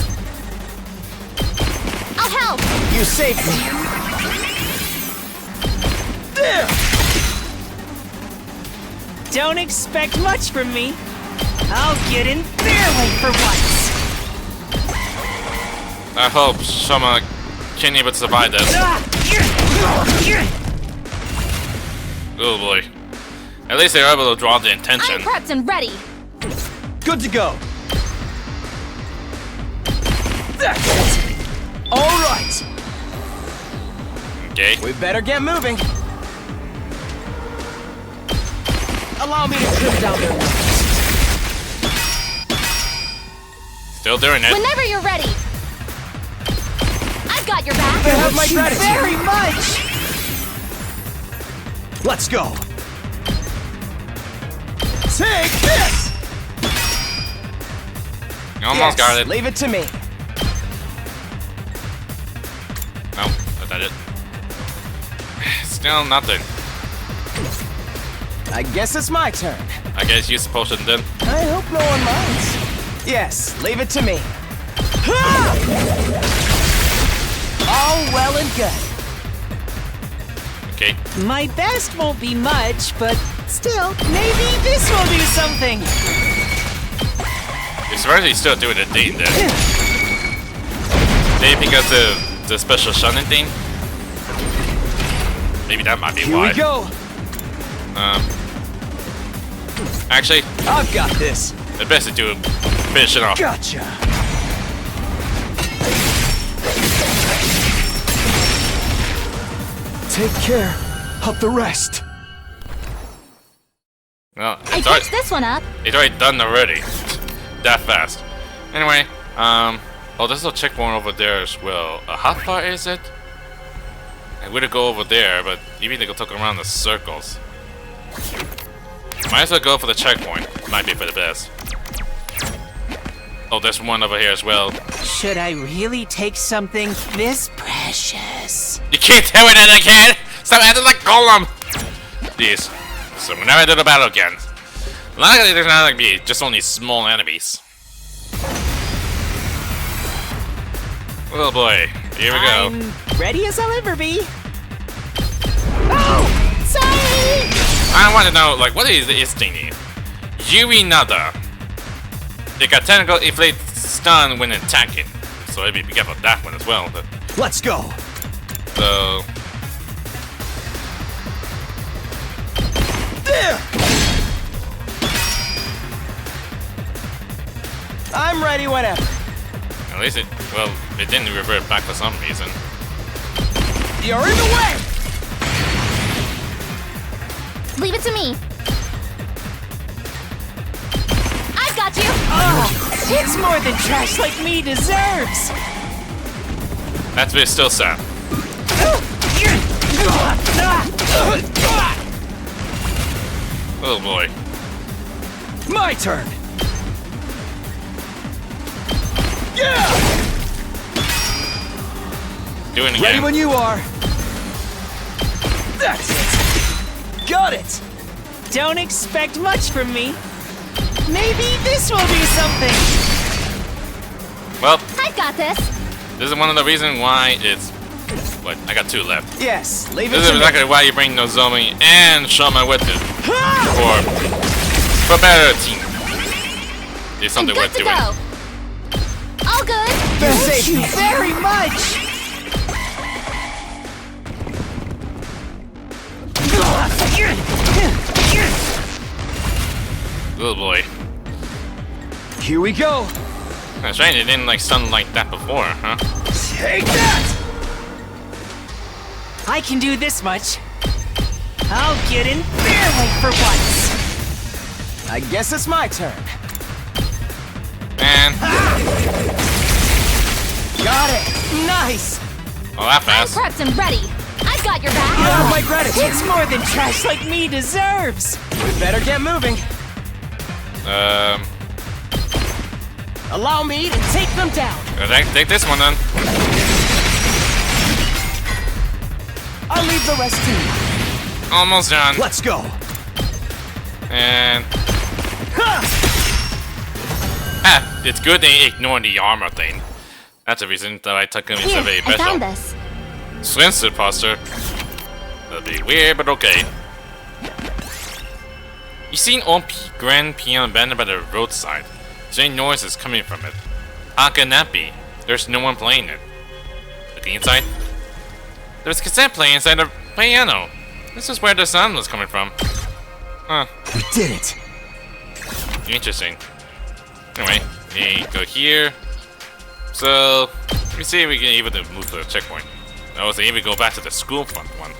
I'll help. You saved me. There. Don't expect much from me. I'll get in barely for once. I hope Shouma can able to survive this. Oh boy. At least they were able to draw the attention. I'm prepped and ready. Good to go. That's it. All right. Okay. We better get moving. Allow me to trim down their numbers. Still doing it. Whenever you're ready. I've got your back. They have my Thank you gratitude. very much. Let's go. Take this. You almost got it. Leave it to me. No, that's not it. Still nothing. I guess it's my turn. I guess you're supposed to then. I hope no one minds. Yes, leave it to me. Ha! All well and good. Okay. My best won't be much, but still, maybe this will be something. You're surprised still doing the thing then. Maybe because the special shunning thing? Maybe that might be Here why. we go. Actually, I've got this. the best to do finish it off. Gotcha. Take care of the rest. Well, I it's already, picked this one up. it's already done already. That fast. Anyway, oh, there's a checkpoint over there as well. How far is it? I'm gonna go over there, but you need to go talk around the circles. Might as well go for the checkpoint. Might be for the best. Oh, there's one over here as well. Should I really take something this precious? You can't tell me that again! Stop acting like Golem! Jeez. So whenever I do the battle again. Luckily there's not gonna be just only small enemies. Oh boy, here we go. I'm ready as I'll ever be. Oh! Sorry! I want to know, like, what is this thingy? Yui Nada. It got technical inflate stun when attacking. So maybe be careful with that one as well. But, Let's go. so, There. I'm ready whenever. at least it, well, it didn't revert back for some reason. You're in the way. Leave it to me. I've got you. Oh, it's more than trash like me deserves. That's bit still sad. Oh boy. My turn. Yeah. Doing it Ready again. when you are. That's it. Got it. Don't expect much from me. Maybe this will be something. Well, I've got this. This is one of the reasons why it's... What? I got 2 left. Yes, leave it This is to me. exactly why you bring Nozomi and Shouma with it. For better team. It's something Good worth to doing. go. All good. Thank you very much! Oh boy. Here we go. That's right, it didn't like stun like that before, huh? Take that! I can do this much. I'll get in their way for once. I guess it's my turn. Man, Got it. Nice! well that fast. Prepped and ready. I've got your back. You have my gratitude. It's more than trash like me deserves. We better get moving. Allow me to take them down. Take this one then. I'll leave the rest to you. Almost done. Let's go. And Ha! it's good they ignore the armor thing. That's the reason that I took him Here, instead of a I found special. this. Swimsuit poster. That'll be weird, but okay. You see an old grand piano abandoned by the roadside. Strange noise is coming from it. How can that be? There's no one playing it. Looking inside. There's a cassette player inside the piano. This is where the sound was coming from. Huh. We did it. Interesting. Anyway, we go here. So, let me see if we can able to move to the checkpoint. I was able to go back to the school front one.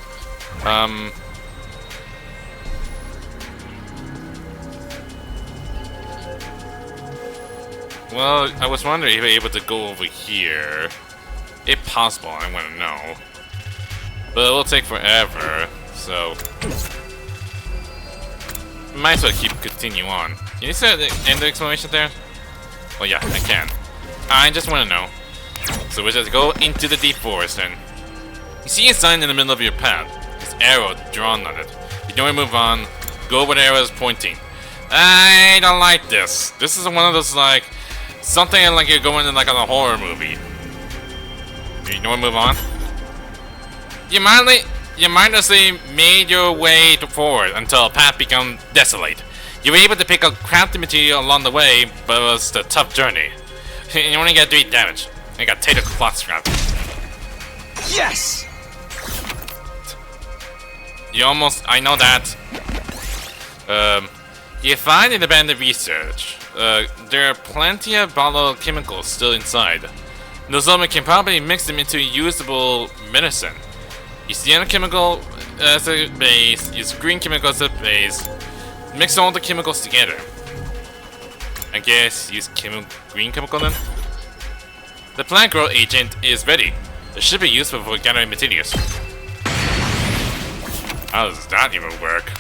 Well, I was wondering if we were able to go over here. If possible, I want to know. But it will take forever, so... might as well continue on. Can you say the end of the exclamation there? Well, yeah, I can. I just want to know. So we'll just go into the deep forest then. You see a sign in the middle of your path. This arrow drawn on it. You don't move on. Go where the arrow is pointing. I don't like this. This is one of those like something like you're going in like on a horror movie. You don't move on. You mindlessly made your way forward until a path became desolate. You were able to pick up crafting material along the way, but it was a tough journey. You only got 3 damage. You got tater cloth scrap. Yes! You almost... I know that. You find in abandoned research. There are plenty of bottled chemicals still inside. Nozomi can probably mix them into usable medicine. Use the chemical as a base, use green chemicals as a base, mix all the chemicals together. I guess use green chemical then? The plant growth agent is ready. It should be useful for gathering materials. How does that even work?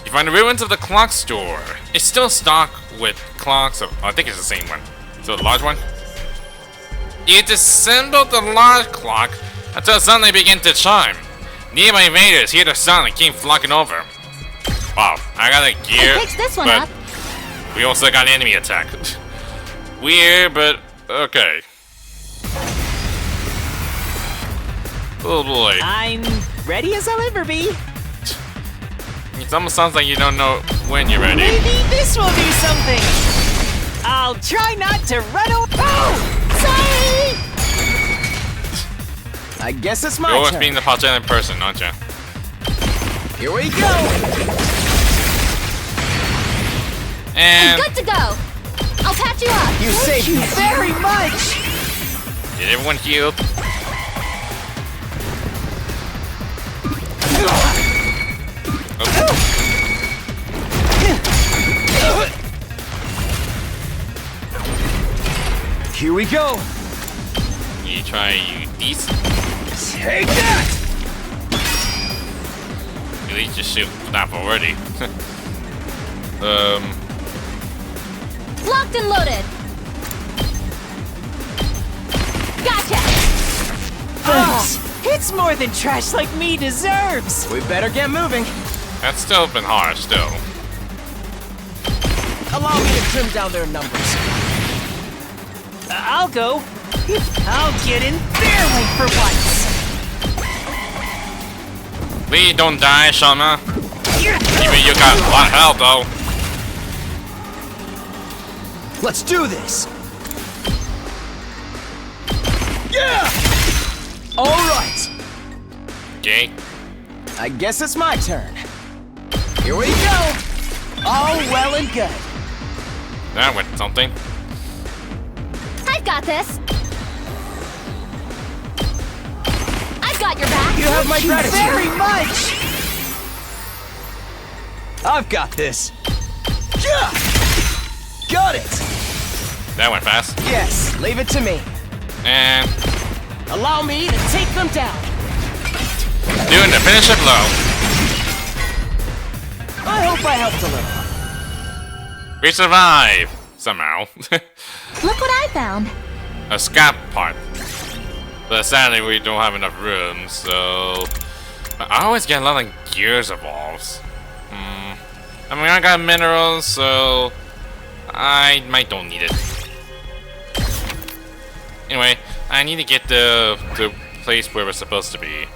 You find the ruins of the clock store. It's still stocked with clocks of... I think it's the same one. So a large one? You disassembled the large clock until suddenly began to chime. Nearby invaders hear the sound and came flocking over. Wow, I got a gear, I picked this one but up. we also got enemy attack. Weird, but okay. Oh boy. I'm ready as I'll ever be. It almost sounds like you don't know when you're ready. Maybe this will do something. I'll try not to run away. Oh! Sorry! I guess it's You're my always turn. being the apologetic person, aren't you? Here we go. And Good to go. I'll patch you up. You Thank saved you me. very much. get everyone healed. Here we go. You try you these. Take that. At least just shoot that already. Locked and loaded. Gotcha. Thanks. It's more than trash like me deserves. We better get moving. That's still been harsh, still. Allow me to trim down their numbers. I'll go. I'll get in their way for once. Please don't die, Shouma. Even you got a lot of health, though. Let's do this. Yeah! Alright. Okay. I guess it's my turn. Here we go. All well and good. That went something. I've got this. I've got your back. You have my gratitude. Very much. I've got this. Yeah! Got it. That went fast. Yes, leave it to me. And Allow me to take them down. doing the finisher blow. I hope I helped a little. We survive somehow. Look what I found. A scap part. But sadly, we don't have enough room, so I always get a lot of gears evolves. I mean, I got minerals, so I might don't need it. Anyway, I need to get the place where we're supposed to be.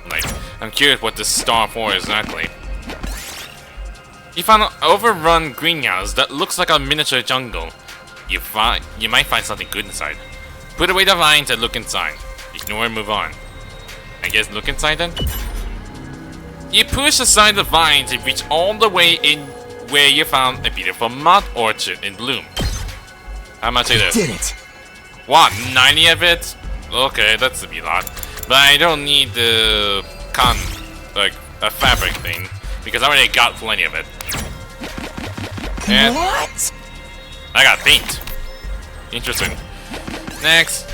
Like, I'm curious what this star for exactly. You found an overrun greenhouse that looks like a miniature jungle. You might find something good inside. Put away the vines and look inside. Ignore and move on. I guess look inside then? You push aside the vines and reach all the way in where you found a beautiful mud orchard in bloom. How much is Did this? it. What, 90 of it? Okay, that's a lot. But I don't need the like a fabric thing because I already got plenty of it. And What? I got paint. Interesting. Next,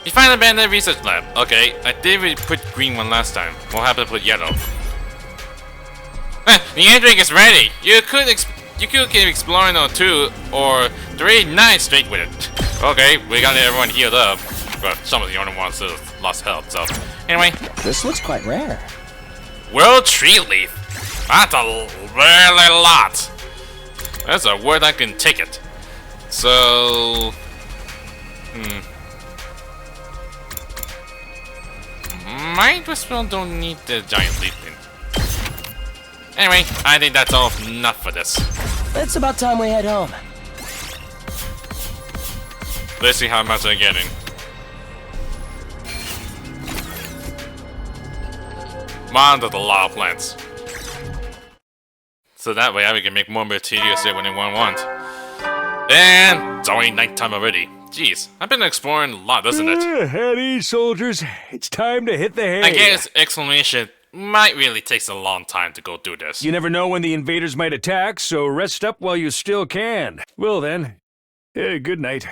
you find an abandoned research lab. Okay, I did put green one last time. We'll have to put yellow. The end drink is ready. You could keep exploring on 2 or 3 nights straight with it. Okay, we got everyone healed up, but some of the only ones that lost health. So anyway, This looks quite rare. world tree leaf. That's a really lot. That's a word I can take it. So, might as well don't need the giant leaf thing. Anyway, I think that's all enough for this. It's about time we head home. Let's see how much I'm getting. Man, that's a lot of plants. So that way I can make more materials here when I want. And it's already nighttime already. Jeez, I've been exploring a lot, doesn't it? At ease, soldiers. It's time to hit the hay. I guess explanation might really take a long time to go through this. You never know when the invaders might attack, so rest up while you still can. Well then, good night.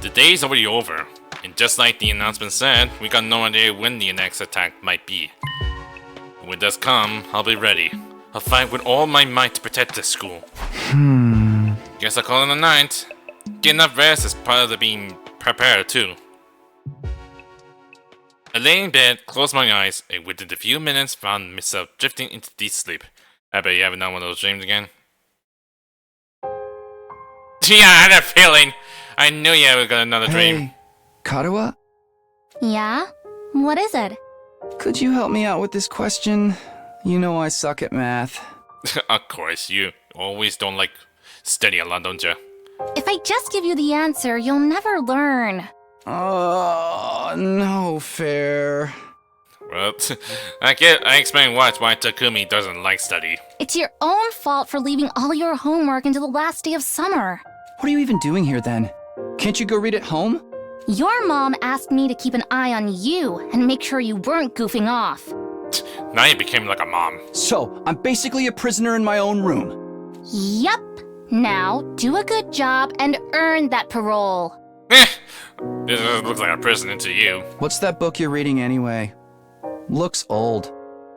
The day's already over, and just like the announcement said, we got no idea when the next attack might be. When it does come, I'll be ready. I'll fight with all my might to protect this school. Guess I'll call it a night. Get enough rest is part of the being prepared too. I lay in bed, closed my eyes, and within a few minutes found myself drifting into deep sleep. I bet you haven't done one of those dreams again. Yeah, I had a feeling. I knew you had got another dream. Hey, Katawa? Yeah? What is it? Could you help me out with this question? You know I suck at math. Of course, you always don't like study a lot, don't you? If I just give you the answer, you'll never learn. Oh, no fair. Well, I explain why Takumi doesn't like study. It's your own fault for leaving all your homework until the last day of summer. What are you even doing here then? Can't you go read at home? Your mom asked me to keep an eye on you and make sure you weren't goofing off. Now you became like a mom. So, I'm basically a prisoner in my own room. Yup. Now, do a good job and earn that parole. This looks like a prison to you. What's that book you're reading anyway? Looks old.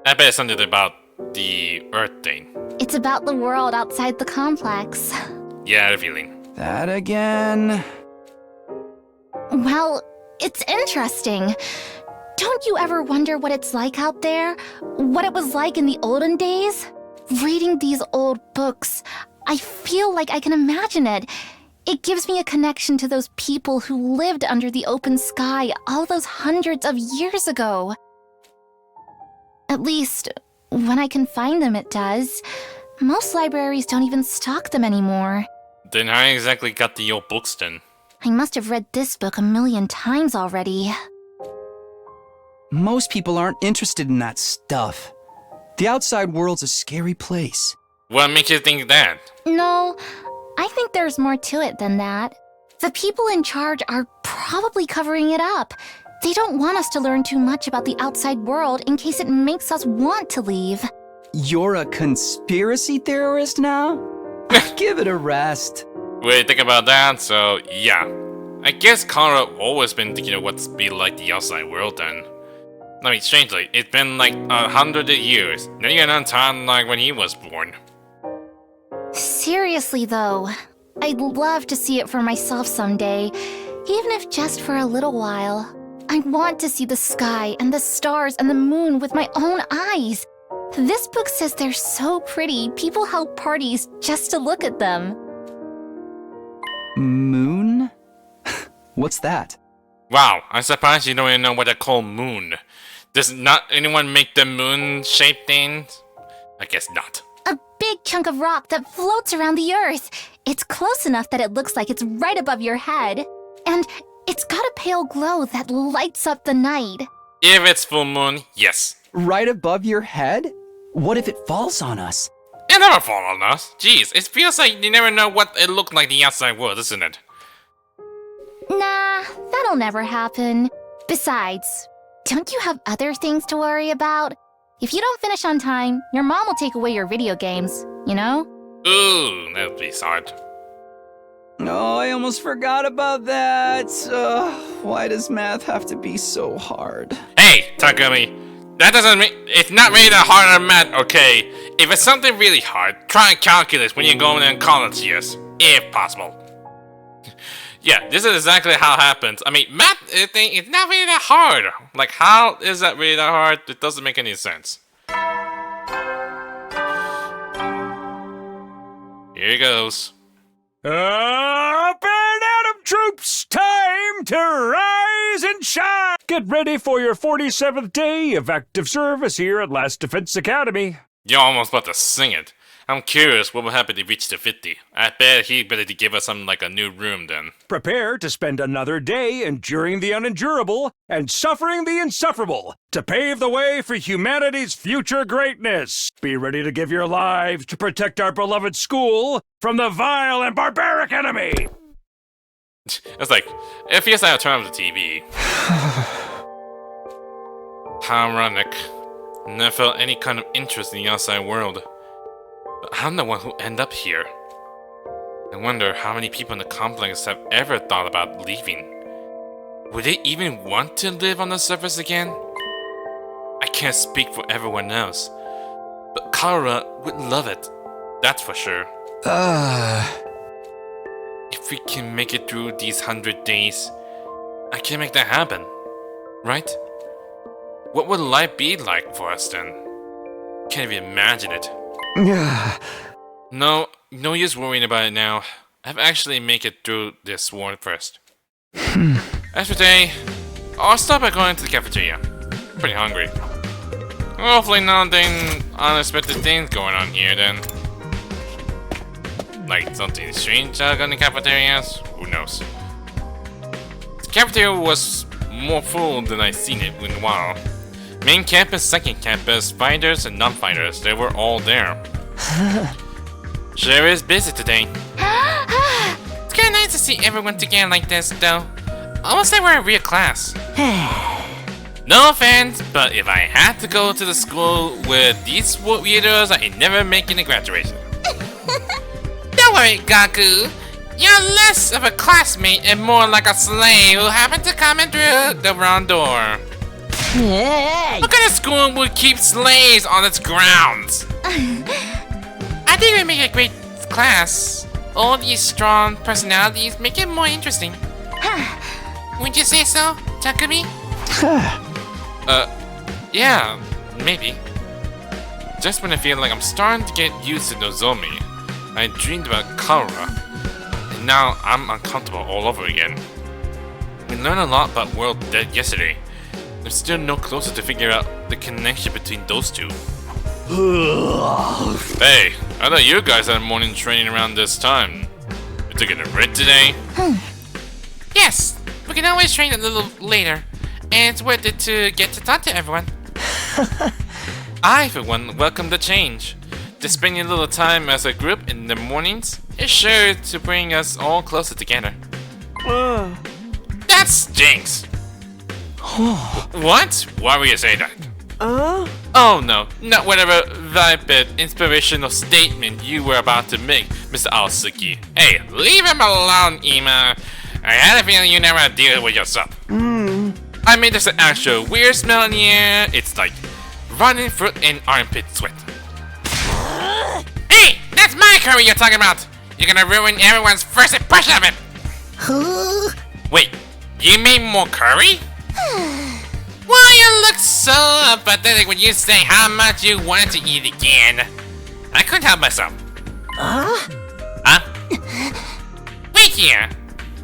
I bet it's something about the Earth thing. It's about the world outside the complex. Yeah, I had a feeling. That again? Well, it's interesting. Don't you ever wonder what it's like out there? What it was like in the olden days? Reading these old books, I feel like I can imagine it. It gives me a connection to those people who lived under the open sky all those hundreds of years ago. At least, when I can find them, it does. Most libraries don't even stock them anymore. Then how exactly got the old books then? I must have read this book a million times already. Most people aren't interested in that stuff. The outside world's a scary place. What makes you think that? No, I think there's more to it than that. The people in charge are probably covering it up. They don't want us to learn too much about the outside world in case it makes us want to leave. You're a conspiracy theorist now? Give it a rest. Wait, think about that, so yeah. I guess Kara always been thinking of what's be like the outside world then. I mean, strangely, it's been like 100 years. Not even on time like when he was born. Seriously though, I'd love to see it for myself someday, even if just for a little while. I want to see the sky and the stars and the moon with my own eyes. This book says they're so pretty, people held parties just to look at them. Moon? What's that? Wow, I'm surprised you don't even know what they call moon. Does not anyone make the moon-shaped things? I guess not. A big chunk of rock that floats around the earth. It's close enough that it looks like it's right above your head. And it's got a pale glow that lights up the night. If it's full moon, yes. Right above your head? What if it falls on us? It never fall on us. Jeez, it feels like you never know what it looked like the outside world, isn't it? Nah, that'll never happen. Besides, don't you have other things to worry about? If you don't finish on time, your mom will take away your video games, you know? Ooh, that would be hard. Oh, I almost forgot about that. Why does math have to be so hard? Hey, Takumi, that doesn't mean it's not really that hard on math, okay? If it's something really hard, try calculus when you're going in college years, if possible. Yeah, this is exactly how it happens. I mean, math thing is not really that hard. Like, how is that really that hard? It doesn't make any sense. Here it goes. Up and Atom troops, time to rise and shine! Get ready for your 47th day of active service here at Last Defense Academy. You're almost about to sing it. I'm curious what will happen if he reaches to 50. I bet he'd better to give us something like a new room then. Prepare to spend another day enduring the unendurable and suffering the insufferable to pave the way for humanity's future greatness. Be ready to give your lives to protect our beloved school from the vile and barbaric enemy. It's like, it feels like I turn on the TV. How ironic. Never felt any kind of interest in the outside world. But I'm the one who end up here. I wonder how many people in the complex have ever thought about leaving. Would they even want to live on the surface again? I can't speak for everyone else, but Kara would love it. That's for sure. If we can make it through these 100 days, I can make that happen, right? What would life be like for us then? Can't even imagine it. No use worrying about it now. I've actually make it through this war first. As for today, I'll stop by going to the cafeteria. Pretty hungry. Hopefully nothing unexpected things going on here then. Like something strange in the cafeterias? Who knows? The cafeteria was more full than I've seen it in a while. Main campus, second campus, fighters and non-fighters, they were all there. Sure is busy today. It's kinda nice to see everyone together like this, though. Almost like we're a real class. No offense, but if I had to go to the school with these weirdos, I'd never make it to graduation. Don't worry, Gaku. You're less of a classmate and more like a slave who happened to come in through the wrong door. What kind of school would keep slaves on its grounds? I think we make a great class. All these strong personalities make it more interesting. Wouldn't you say so, Takumi? Yeah, maybe. Just when I feel like I'm starting to get used to Nozomi, I dreamed about Kara, and now I'm uncomfortable all over again. We learned a lot about World Dead yesterday. I'm still no closer to figure out the connection between those two. Hey, I thought you guys had morning training around this time. You took it a break today? Yes, we can always train a little later, and it's worth it to get to talk to everyone. I, for one, welcome the change. Just spending a little time as a group in the mornings is sure to bring us all closer together. That stinks! What? Why would you say that? Oh no, not whatever vapid inspirational statement you were about to make, Mr. Aosuki. Hey, leave him alone, Ima. I had a feeling you never deal with yourself. I mean, there's an actual weird smell in the air. It's like running fruit and armpit sweat. Hey, that's my curry you're talking about. You're gonna ruin everyone's first impression of it. Wait, you made more curry? Why you look so pathetic when you say how much you wanted to eat again? I couldn't help myself. Huh? Wait here.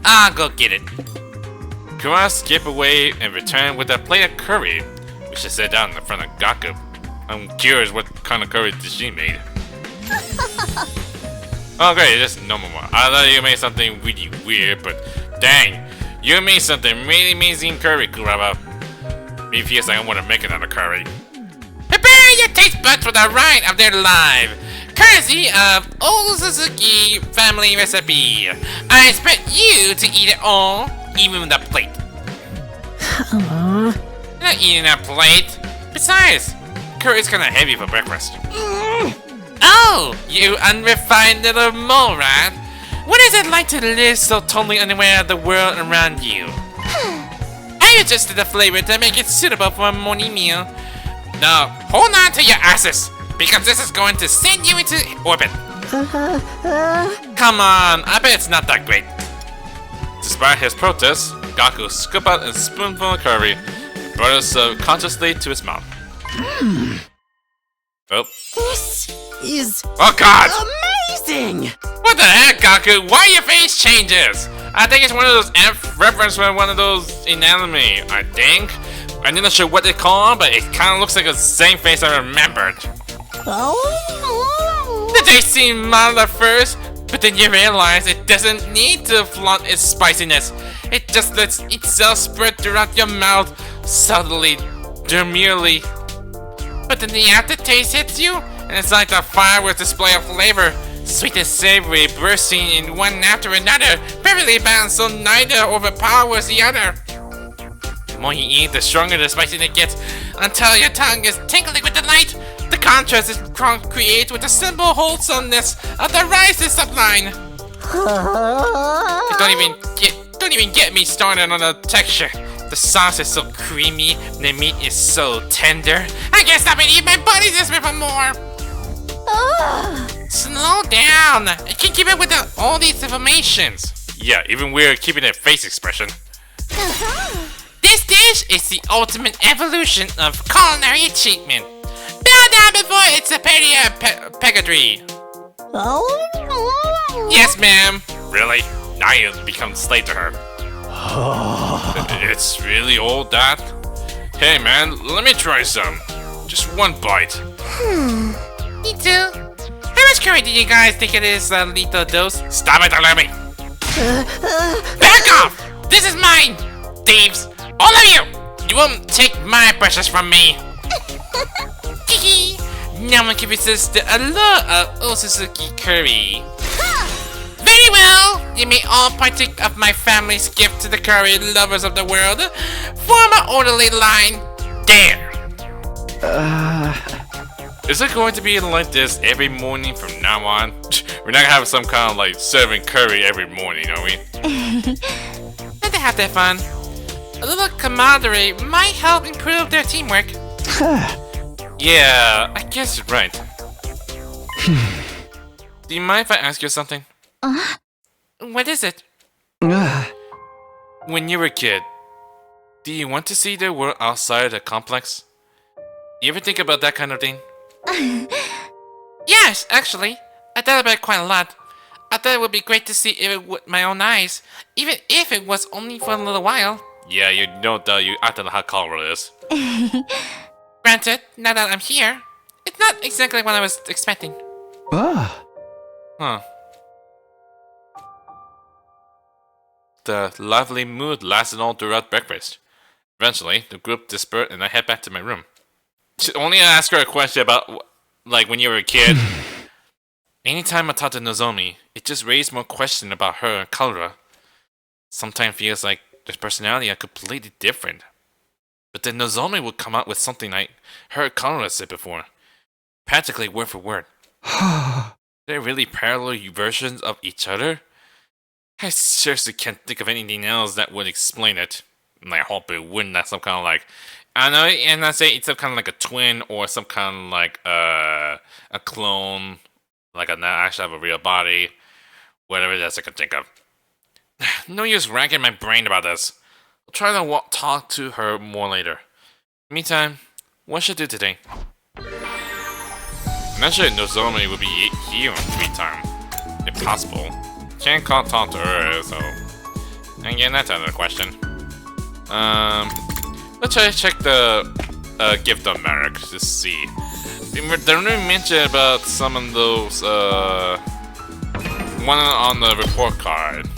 I'll go get it. Kura skipped away and returned with a plate of curry, which she set down in front of Gaku. I'm curious what kind of curry did she made. Oh great, just normal one. I thought you made something really weird, but dang, you made something really amazing curry, Kuraba. Me feels like I want to make another curry. Prepare your taste buds for the ride of their life. Courtesy of Old Suzuki family recipe. I expect you to eat it all, even the plate. You're not eating that plate. Besides, curry's kinda heavy for breakfast. Oh, you unrefined little mole rat. What is it like to live so totally unaware of the world around you? I adjusted the flavor to make it suitable for a morning meal. Now, hold on to your asses, because this is going to send you into orbit. Come on, I bet it's not that great. Despite his protests, Gaku scooped out a spoonful of curry and brought it subconsciously to his mouth. Oh. This is Oh god! amazing! What the heck, Gaku? Why your face changes? I think it's one of those reference from one of those in anime, I think. I'm not sure what they call it, but it kind of looks like the same face I remembered. The taste seemed mild at first, but then you realize it doesn't need to flaunt its spiciness. It just lets itself spread throughout your mouth, subtly, demurely. But then the aftertaste hits you, and it's like the fireworks display of flavor. Sweet and savory bursting in one after another, perfectly balanced so neither overpowers the other. The more you eat, the stronger the spiciness gets, until your tongue is tingling with delight. The contrast is creates with the simple wholesomeness of the rice is sublime. Don't even get me started on the texture. The sauce is so creamy, the meat is so tender. I can't stop eating, my body's desperate for more. Slow down! I can't keep up with all these informations. Yeah, even we're keeping a face expression. This dish is the ultimate evolution of culinary achievement. Bow down before its superior pegadry. Yes, ma'am. Really? Now you become slave to her. It's really all that? Hey man, let me try some. Just one bite. Me too. How much curry do you guys think it is, lethal dose? Stop it, Alemi! Back off! This is mine! Thieves! All of you! You won't take my precious from me! No one can resist the allure of Osuzuki curry. Very well! You may all partake of my family's gift to the curry lovers of the world. Form an orderly line. There! Is it going to be like this every morning from now on? We're not gonna have some kind of like serving curry every morning, are we? Let them have their fun. A little camaraderie might help improve their teamwork. Yeah, I guess you're right. Do you mind if I ask you something? What is it? When you were a kid, do you want to see the world outside the complex? You ever think about that kind of thing? Yes, actually. I thought about it quite a lot. I thought it would be great to see it with my own eyes, even if it was only for a little while. Yeah, you know that you acted how color is. Granted, now that I'm here, it's not exactly what I was expecting. Huh. The lively mood lasted all throughout breakfast. Eventually, the group dispersed and I head back to my room. Only I ask her a question about, like, when you were a kid. Anytime I talk to Nozomi, it just raised more questions about her and Kalra. Sometimes feels like their personality are completely different. But then Nozomi would come out with something like her and Kalra said before. Practically word for word. They're really parallel versions of each other? I seriously can't think of anything else that would explain it. And I hope it wouldn't. That's some kind of like, I don't know, and I say it's some kind of like a twin or some kind of like a clone, like a not actually have a real body, whatever else I can think of. No use racking my brain about this. I'll try to talk to her more later. Meantime, what should I do today? Mentioned Nozomi would be here in free time, if possible. Can't talk to her, so again, that's another question. Let's try to check the gift of Merrick to see. They don't even mention about some of those one on the report card.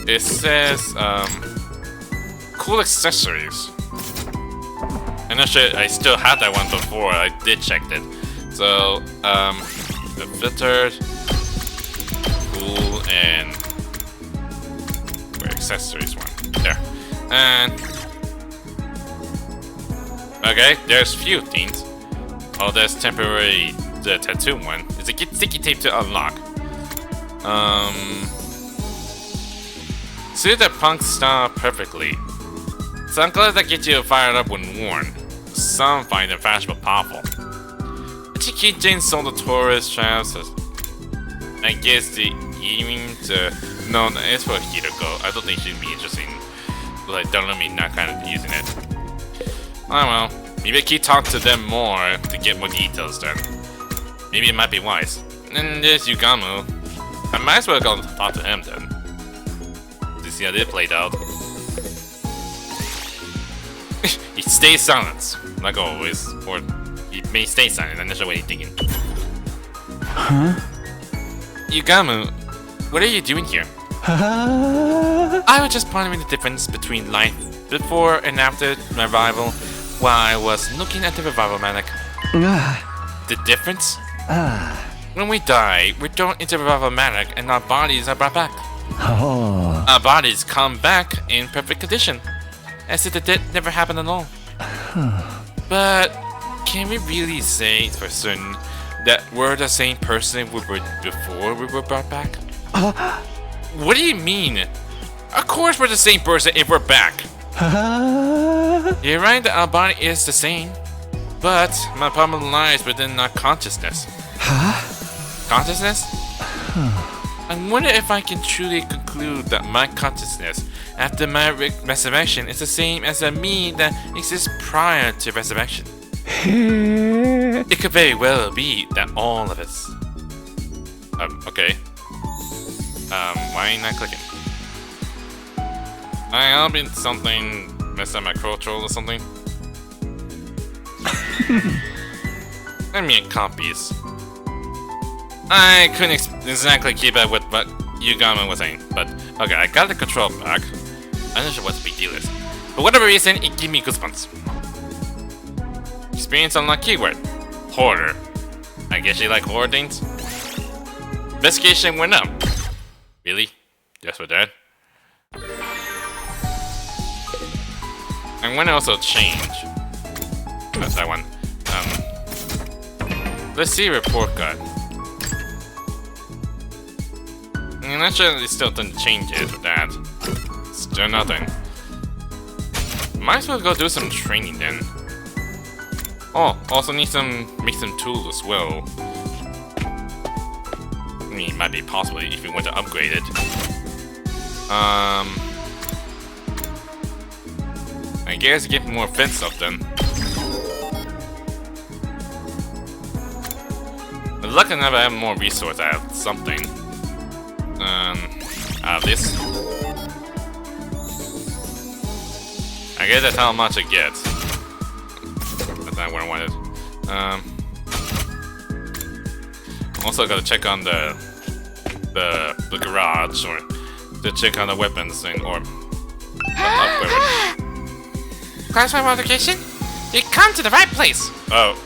It says cool accessories. And actually, I still had that one before. I did check it. So the filtered. Cool and where accessories one there, and okay, there's few things. Oh, there's temporary the tattoo one. It's a sticky tape to unlock. Suit the punk style perfectly. Some clothes that get you fired up when worn. Some find them fashionable powerful. The keychain sold the tourist traps. I guess the earrings, no, it's for Hiroko. I don't think she'd be interested in, like, don't let me not kind of using it. Oh well, maybe I keep talking to them more to get more details then. Maybe it might be wise. And there's Yugamu. I might as well go talk to him then. To see how this played out. He stays silent, like always. Or he may stay silent, I'm not sure what he's thinking. Huh? Yugamu, what are you doing here? I was just pondering the difference between life before and after my revival while I was looking at the revival manic. The difference? When we die, we're thrown into revival manic and our bodies are brought back. Our bodies come back in perfect condition, as if the death never happened at all. But can we really say for certain that we're the same person we were before we were brought back? What do you mean? Of course we're the same person if we're back. You're right that our body is the same, but my problem lies within our consciousness. Consciousness? I wonder if I can truly conclude that my consciousness after my resurrection is the same as the me that exists prior to resurrection. It could very well be that all of us. Okay. Why ain't I clicking? I'll be something, mess up my control or something. Let me get copies. I couldn't exactly keep up with what Yugamu was saying, but okay, I got the control back. I'm not sure what the big deal is. For whatever reason, it gave me goosebumps. Experience unlocked keyword. Horror. I guess you like horror things? Investigation went up. Really? Just for that? I'm gonna also change. That's that one. Let's see report card. I'm not sure they still done changes with that. Still nothing. Might as well go do some training then. Oh, also need make some tools as well. I mean, it might be possible if you want to upgrade it. I guess get more fence stuff then. lucky enough I have more resources. I have something. This. I guess that's how much it gets. That's not what I wanted. Also gotta check on the garage, or to check on the weapons thing, or Classified modification? You come to the right place. oh,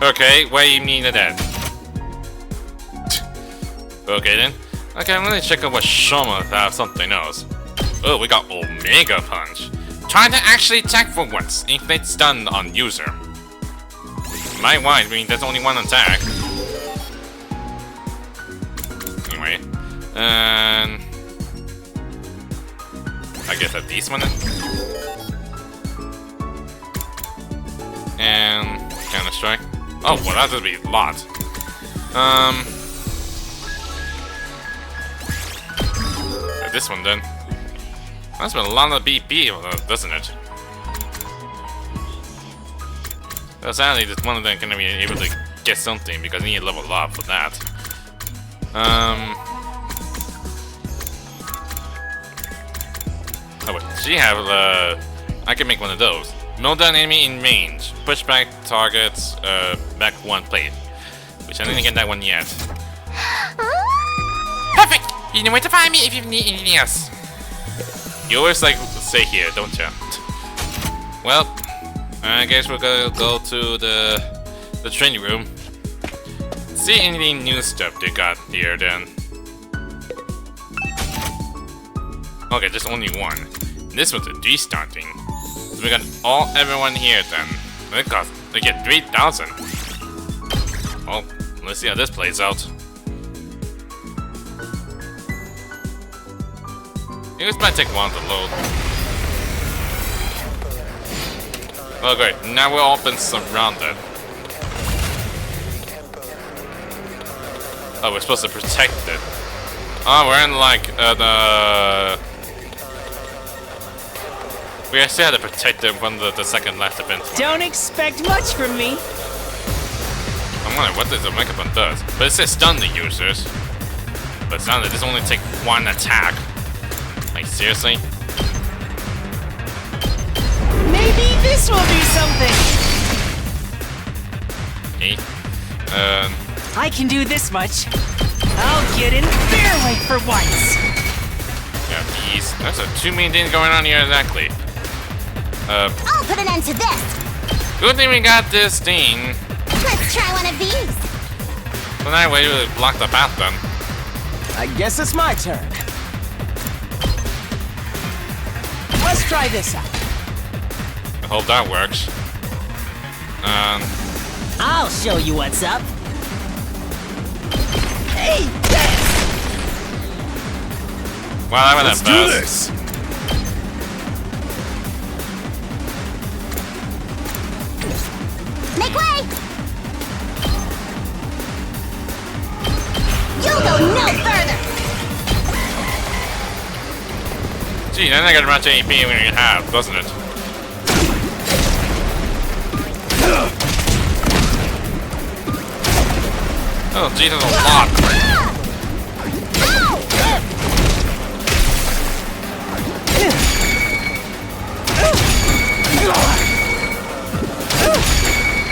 okay. What do you mean to that? Okay then. Okay, I'm gonna check out what Shouma have something else. Oh, we got Omega Punch. Try to actually attack for once. Inflict stun on user. My wise, I mean, there's only one attack. Anyway, and I guess that's this one then. And counter strike. Oh, well, that would be a lot. This one then. That's been a lot of BP, doesn't it? Well, sadly, this one of them gonna be able to get something because I need to level up for that. Oh wait, she have I can make one of those. Mill down enemy in range. Push back targets back one plate. Which I didn't get that one yet. Perfect! You know where to find me if you need anything else. You always like stay here, don't you? Well, I guess we're gonna go to the training room. See anything new stuff they got here then. Okay, there's only one. This one's a restarting. So we got everyone here then. They get 3,000. Well, let's see how this plays out. This might take a while to load. Oh great, now we're all been surrounded. Oh, we're supposed to protect it. Oh, we're in like the... We actually had to protect it from the second last event. Don't expect much from me. I'm wondering what this Omega Bun does. But it says stun the users. But it's not that this only take one attack. Like, seriously? Maybe this will do something. Okay. I can do this much. I'll get in fair weight for once. Yeah, these. There's 2 main things going on here exactly. I'll put an end to this. Good thing we got this thing. Let's try one of these. So that way we block the path then. I guess it's my turn. Let's try this out. I hope that works. I'll show you what's up. Hey, yes! Well, I'm at Let's that do best. this. Make way! You'll go no further! Gee, that's not gonna much AP we have, doesn't it? Oh, gee, there's a lot.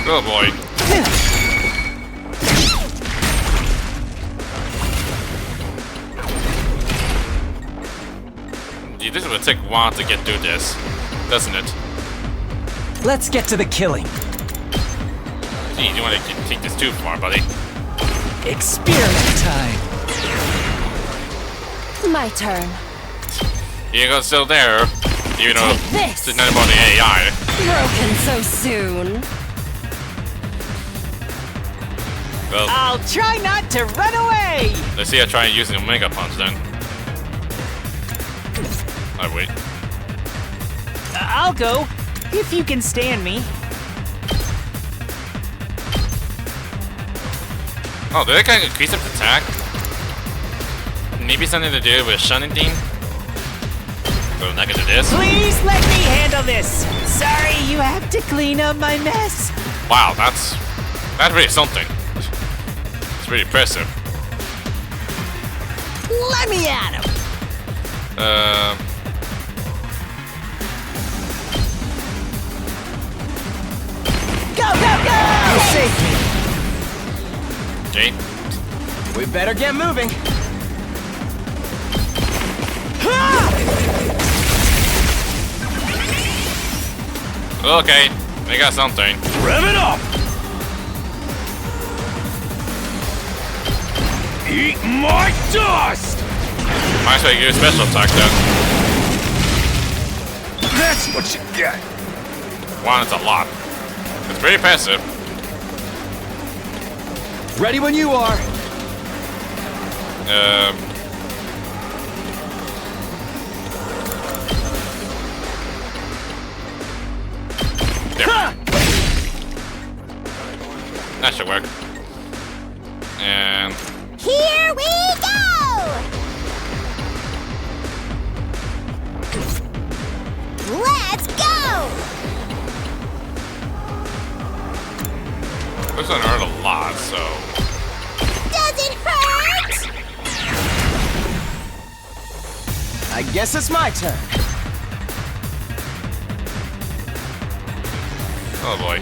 Oh boy. Gee, this will take a while to get through this, doesn't it? Let's get to the killing. Gee, you want to take this too far, buddy? Experiment time. My turn. You go still there, even though Take this. it's not about the AI. Broken so soon. Well, I'll try not to run away. let's see I try using Omega Punch then. Oh, wait. I'll go, if you can stand me. Oh, did that kind of increase its attack? Maybe something to do with shunning thing? So not gonna do this? Please let me handle this. Sorry, you have to clean up my mess. Wow, that's really something. It's pretty impressive. Let me at him! Go, go, go! You saved me. Okay. We better get moving. Okay, we got something. Rev it up! Eat my dust! Might as well get a special attack then. That's what you get! One, it's a lot. It's pretty passive. Ready when you are. There. That should work. And Here we go! Let's go! this one hurt a lot, so Does it hurt? I guess it's my turn. oh boy.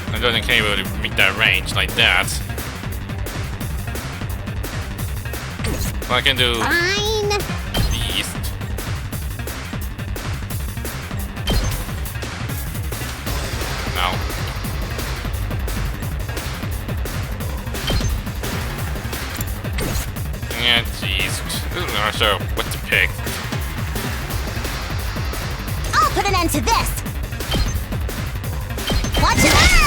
I don't think anybody would meet that range like that. Well, I can do Fine. beast. No. Yeah, jeez. I'm not sure what to pick. I'll put an end to this. Watch your burn!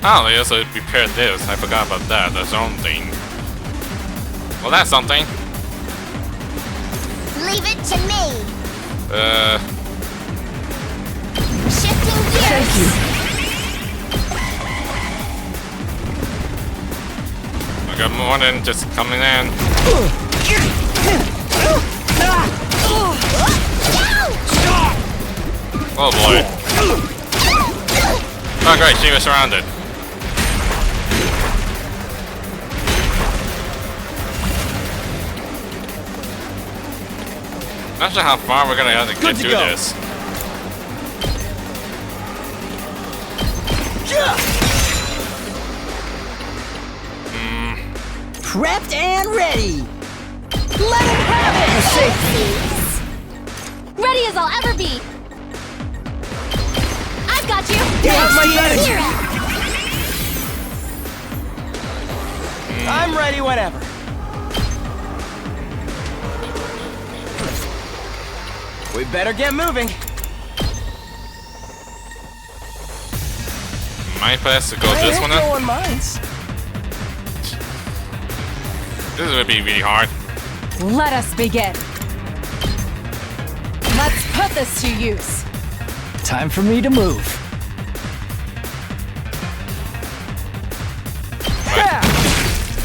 Oh, they also prepared this. I forgot about that. That's their own thing. Well, that's something. Leave it to me. Shifting gears. Thank you. I got more than just coming in. Oh boy. Oh great, she was surrounded. Not sure how far we're gonna have to get through this. Prepped and ready. Let him have it. You're safe. Ready as I'll ever be. I've got you. Have my Here. energy. I'm ready whenever. We better get moving. My place to go this one then? No one minds. This is gonna be really hard. Let us begin. Let's put this to use. Time for me to move.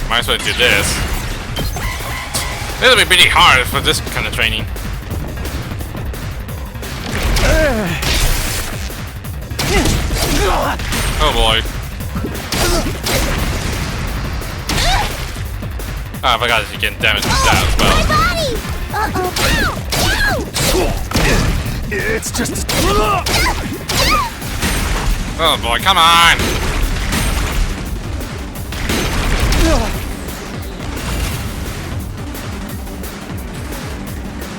Might as well do this. This will be pretty hard for this kind of training. Oh boy. Oh, I forgot that you can damage with that as well. My body. Uh-oh. Ow. It's just Oh boy, come on!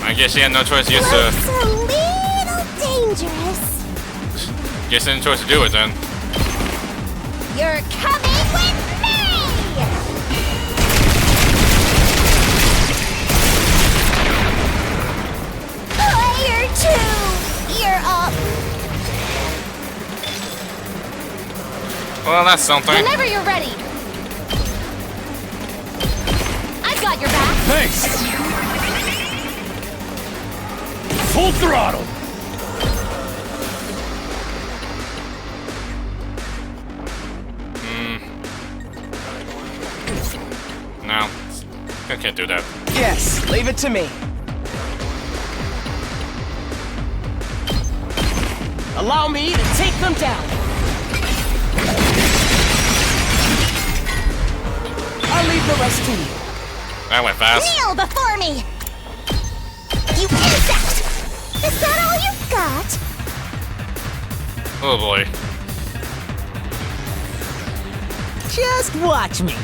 I guess you had no choice. You Life's just, a little dangerous. guess you had no choice to do it then. You're coming with me! Player 2, you're up. Well, that's something. Whenever you're ready. I've got your back. Thanks! Full throttle! No. I can't do that. Yes, leave it to me. Allow me to take them down. I'll leave the rest to you. That went fast. Kneel before me! You insect! Is that all you've got? Oh boy. Just watch me.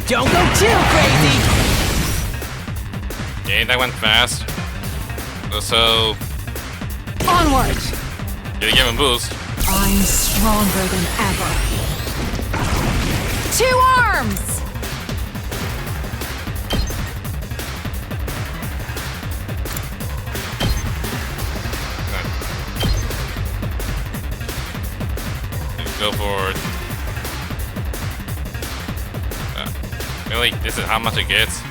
Don't go too crazy. Okay, that went fast. So, Onward. did he give him a boost? I'm stronger than ever. 2 arms. Go forward. Really? This is how much it gets?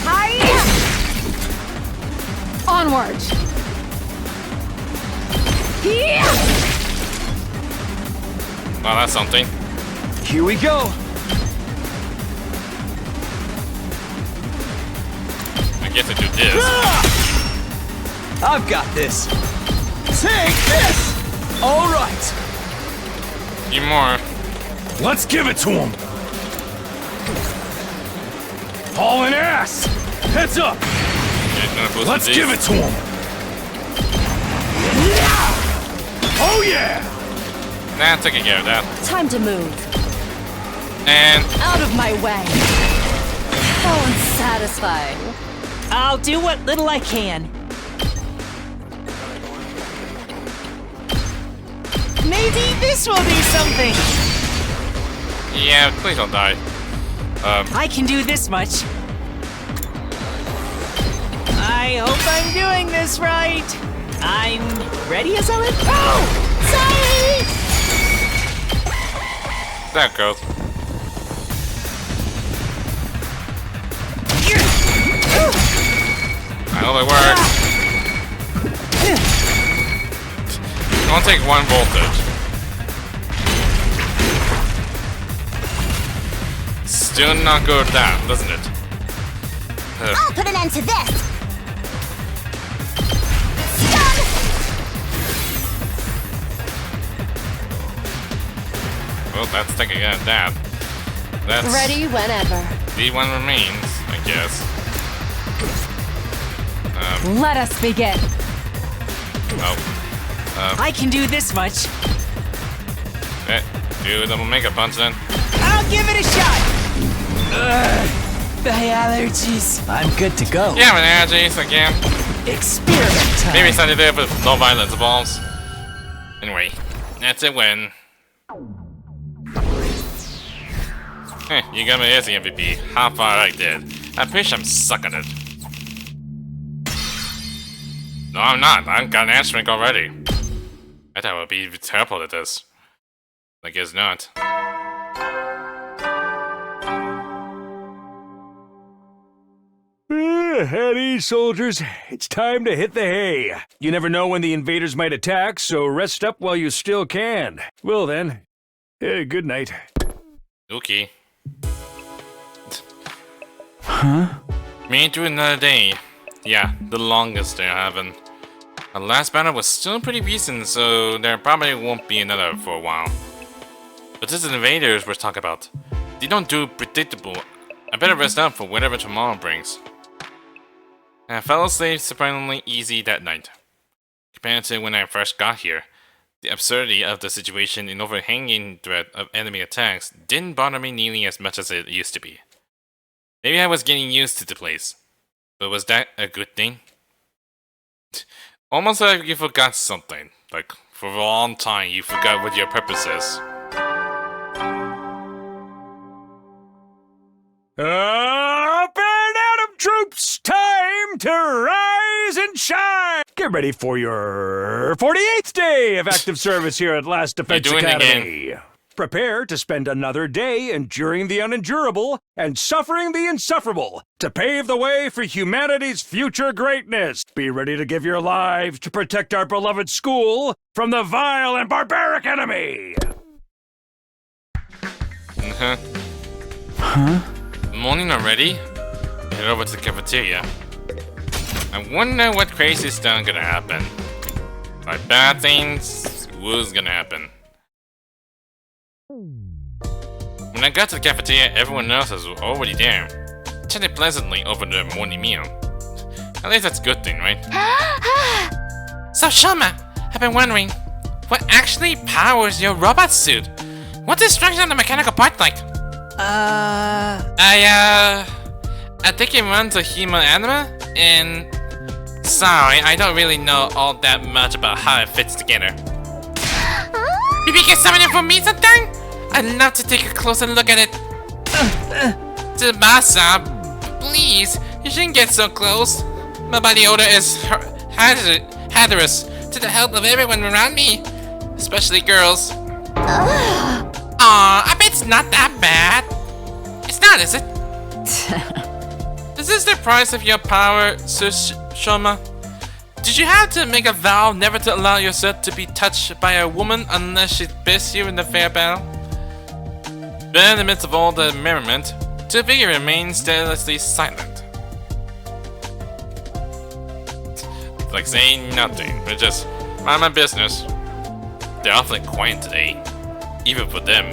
Hiya! Onward. Yeah. Well, that's something. Here we go. I guess I do this. I've got this. Take this! All right. Few more. Let's give it to him! Hauling ass! Heads up! Okay, gonna boost Let's these. give it to him! Oh yeah! Nah, taking care of that. Time to move. And Out of my way. So unsatisfying. I'll do what little I can. Maybe this will be something. yeah, please don't die. I can do this much. I hope I'm doing this right. I'm ready as I'll go. Sorry. That goes. I hope it works. Don't take 1 voltage. Still not go down, doesn't it? I'll put an end to this! Stun! Well, that's taking care of that. That's Ready whenever. V1 remains, I guess. Let us begin. Oh. I can do this much. Do double mega punch then. I'll give it a shot. The allergies. I'm good to go. Yeah, with energies again. Experiment time. Maybe something there with no violence balls. Anyway, that's a win. You got me as the MVP. How far I did. I'm pretty sure I'm sucking it. No, I'm not. I've got an ass rank already. I thought I would be terrible at this. I guess not. At ease, soldiers. It's time to hit the hay. You never know when the invaders might attack, so rest up while you still can. Well then, good night. Okay. Huh? Made through another day. Yeah, the longest day I haven't. The last battle was still pretty recent, so there probably won't be another for a while. But this is invaders we're talking about. They don't do predictable. I better rest up for whatever tomorrow brings. I fell asleep surprisingly easy that night. Compared to when I first got here, the absurdity of the situation and overhanging threat of enemy attacks didn't bother me nearly as much as it used to be. Maybe I was getting used to the place. But was that a good thing? Almost like you forgot something. Like, for a long time you forgot what your purpose is. Up and out of troops! Time to rise and shine! Get ready for your 48th day of active service here at Last Defense doing it Academy. Prepare to spend another day enduring the unendurable and suffering the insufferable to pave the way for humanity's future greatness. Be ready to give your lives to protect our beloved school from the vile and barbaric enemy. Huh? Morning already? Head over to the cafeteria. I wonder what crazy stuff gonna happen. Like bad things, what's gonna happen? When I got to the cafeteria, everyone else was already there, chatting pleasantly over their morning meal. At least that's a good thing, right? So Shouma, I've been wondering, what actually powers your robot suit? What's the structure of the mechanical part like? I think it runs a human anima, and sorry, I don't really know all that much about how it fits together. Maybe you can summon it for me sometime? I'd love to take a closer look at it. Tsubasa, please, you shouldn't get so close. My body odor is hazardous to the health of everyone around me, especially girls. Aw, I bet it's not that bad. It's not, is it? Is this the price of your power, Sir Shouma? Did you have to make a vow never to allow yourself to be touched by a woman unless she bids you in the fair battle? But in the midst of all the merriment, the figure remained steadily silent. Like saying nothing, but just mind my business. They're awfully quiet today, even for them.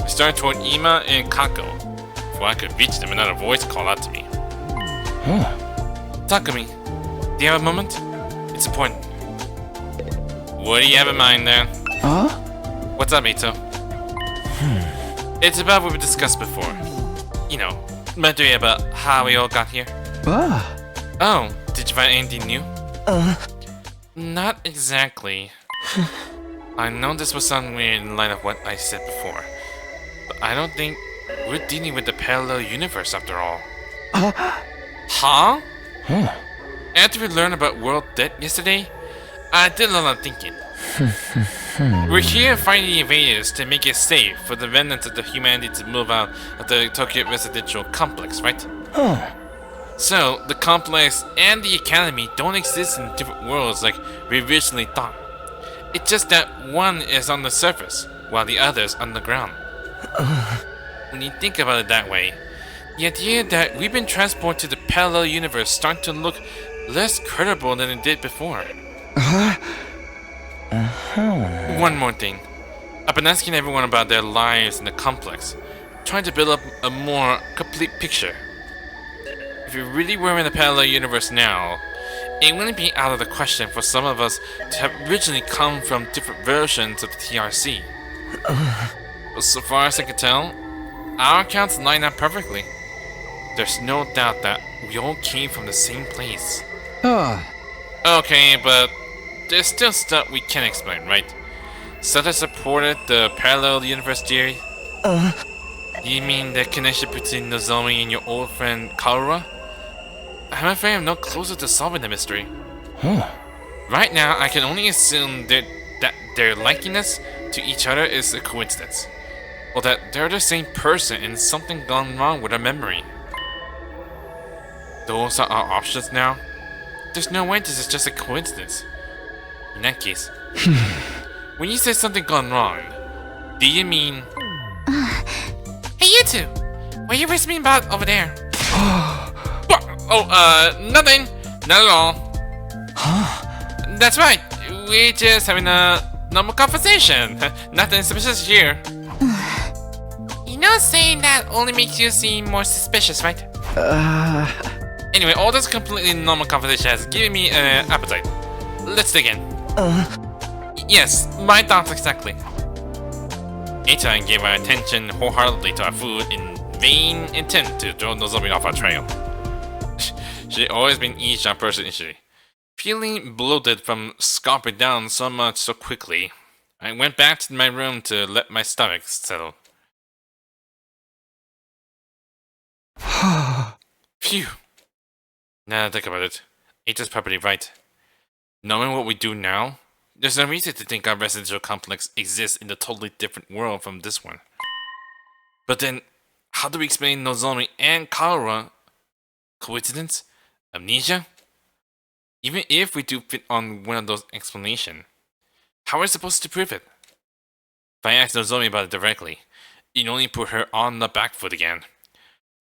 I started toward Ima and Kako, before I could reach them. Another voice called out to me. Takumi, do you have a moment? It's important. What do you have in mind there? What's up, Ito? It's about what we discussed before. You know, mentally about how we all got here. Oh, did you find anything new? Not exactly. I know this will sound weird in light of what I said before, but I don't think we're dealing with the parallel universe after all. Huh? After we learned about world death yesterday, I did a lot of thinking. We're here fighting the invaders to make it safe for the remnants of the humanity to move out of the Tokyo residential complex, right? So, the complex and the academy don't exist in different worlds like we originally thought. It's just that one is on the surface, while the other is underground. When you think about it that way, the idea that we've been transported to the parallel universe starts to look less credible than it did before. One more thing. I've been asking everyone about their lives in the complex, trying to build up a more complete picture. If we really were in the parallel universe now, it wouldn't be out of the question for some of us to have originally come from different versions of the TRC. But so far as I can tell, our accounts line up perfectly. There's no doubt that we all came from the same place. Okay, but there's still stuff we can't explain, right? Stuff that supported the parallel universe theory? You mean the connection between Nozomi and your old friend Karura? I'm afraid I'm no closer to solving the mystery. Right now, I can only assume that their likeness to each other is a coincidence. Or that they're the same person and something gone wrong with their memory. Those are our options now? There's no way this is just a coincidence. In that case, when you say something gone wrong, do you mean... Hey you two! What are you whispering about over there? Nothing! Not at all. That's right, we're just having a normal conversation. Nothing suspicious here. You know saying that only makes you seem more suspicious, right? Anyway, all this completely normal conversation has given me an appetite. Let's dig in. Yes, my thoughts exactly. Ita gave our attention wholeheartedly to our food in vain intent to throw Nozomi off our trail. She'd always been each on person initially. Feeling bloated from scarping down so much so quickly, I went back to my room to let my stomach settle. Phew. Now that I think about it, Ita's probably right. Knowing what we do now, there's no reason to think our residential complex exists in a totally different world from this one. But then, how do we explain Nozomi and Karura? Coincidence? Amnesia? Even if we do fit on one of those explanations, how are we supposed to prove it? If I asked Nozomi about it directly, it only put her on the back foot again.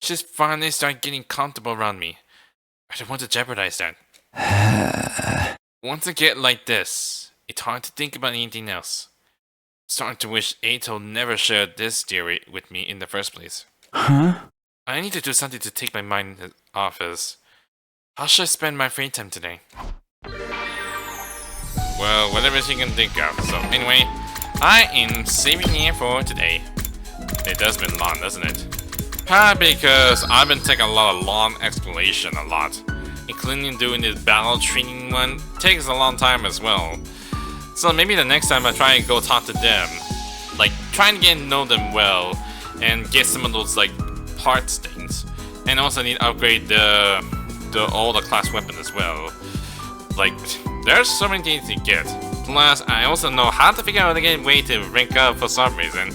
She's finally started getting comfortable around me. I don't want to jeopardize that. Once I get like this, it's hard to think about anything else. Starting to wish Ato never shared this theory with me in the first place. Huh? I need to do something to take my mind off this. How should I spend my free time today? Well, whatever she can think of. So anyway, I am saving here for today. It does been long, doesn't it? Because I've been taking a lot of long exploration including doing this battle training one takes a long time as well. So maybe the next time I try and go talk to them, like try and get to know them well and get some of those like parts things, and also need to upgrade all the class weapon as well. Like there's so many things to get. Plus I also know how to figure out a way to rank up for some reason.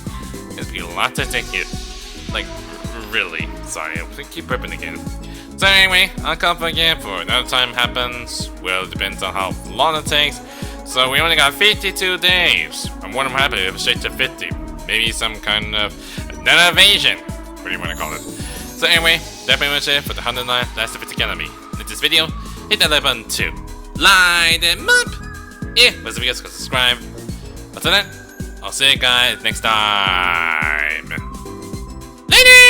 It'd be a lot to take it. Like really, sorry, I'll keep burping again. So anyway, I'll come up again for another time happens. Well, it depends on how long it takes. So we only got 52 days. I'm more than happy if it's straight to 50. Maybe some kind of net evasion. What do you want to call it? So anyway, that's pretty much it for the 109 Last of It Academy. In this video, hit that like button to light them up. Yeah, but if you guys can subscribe. Until then, I'll see you guys next time. Later!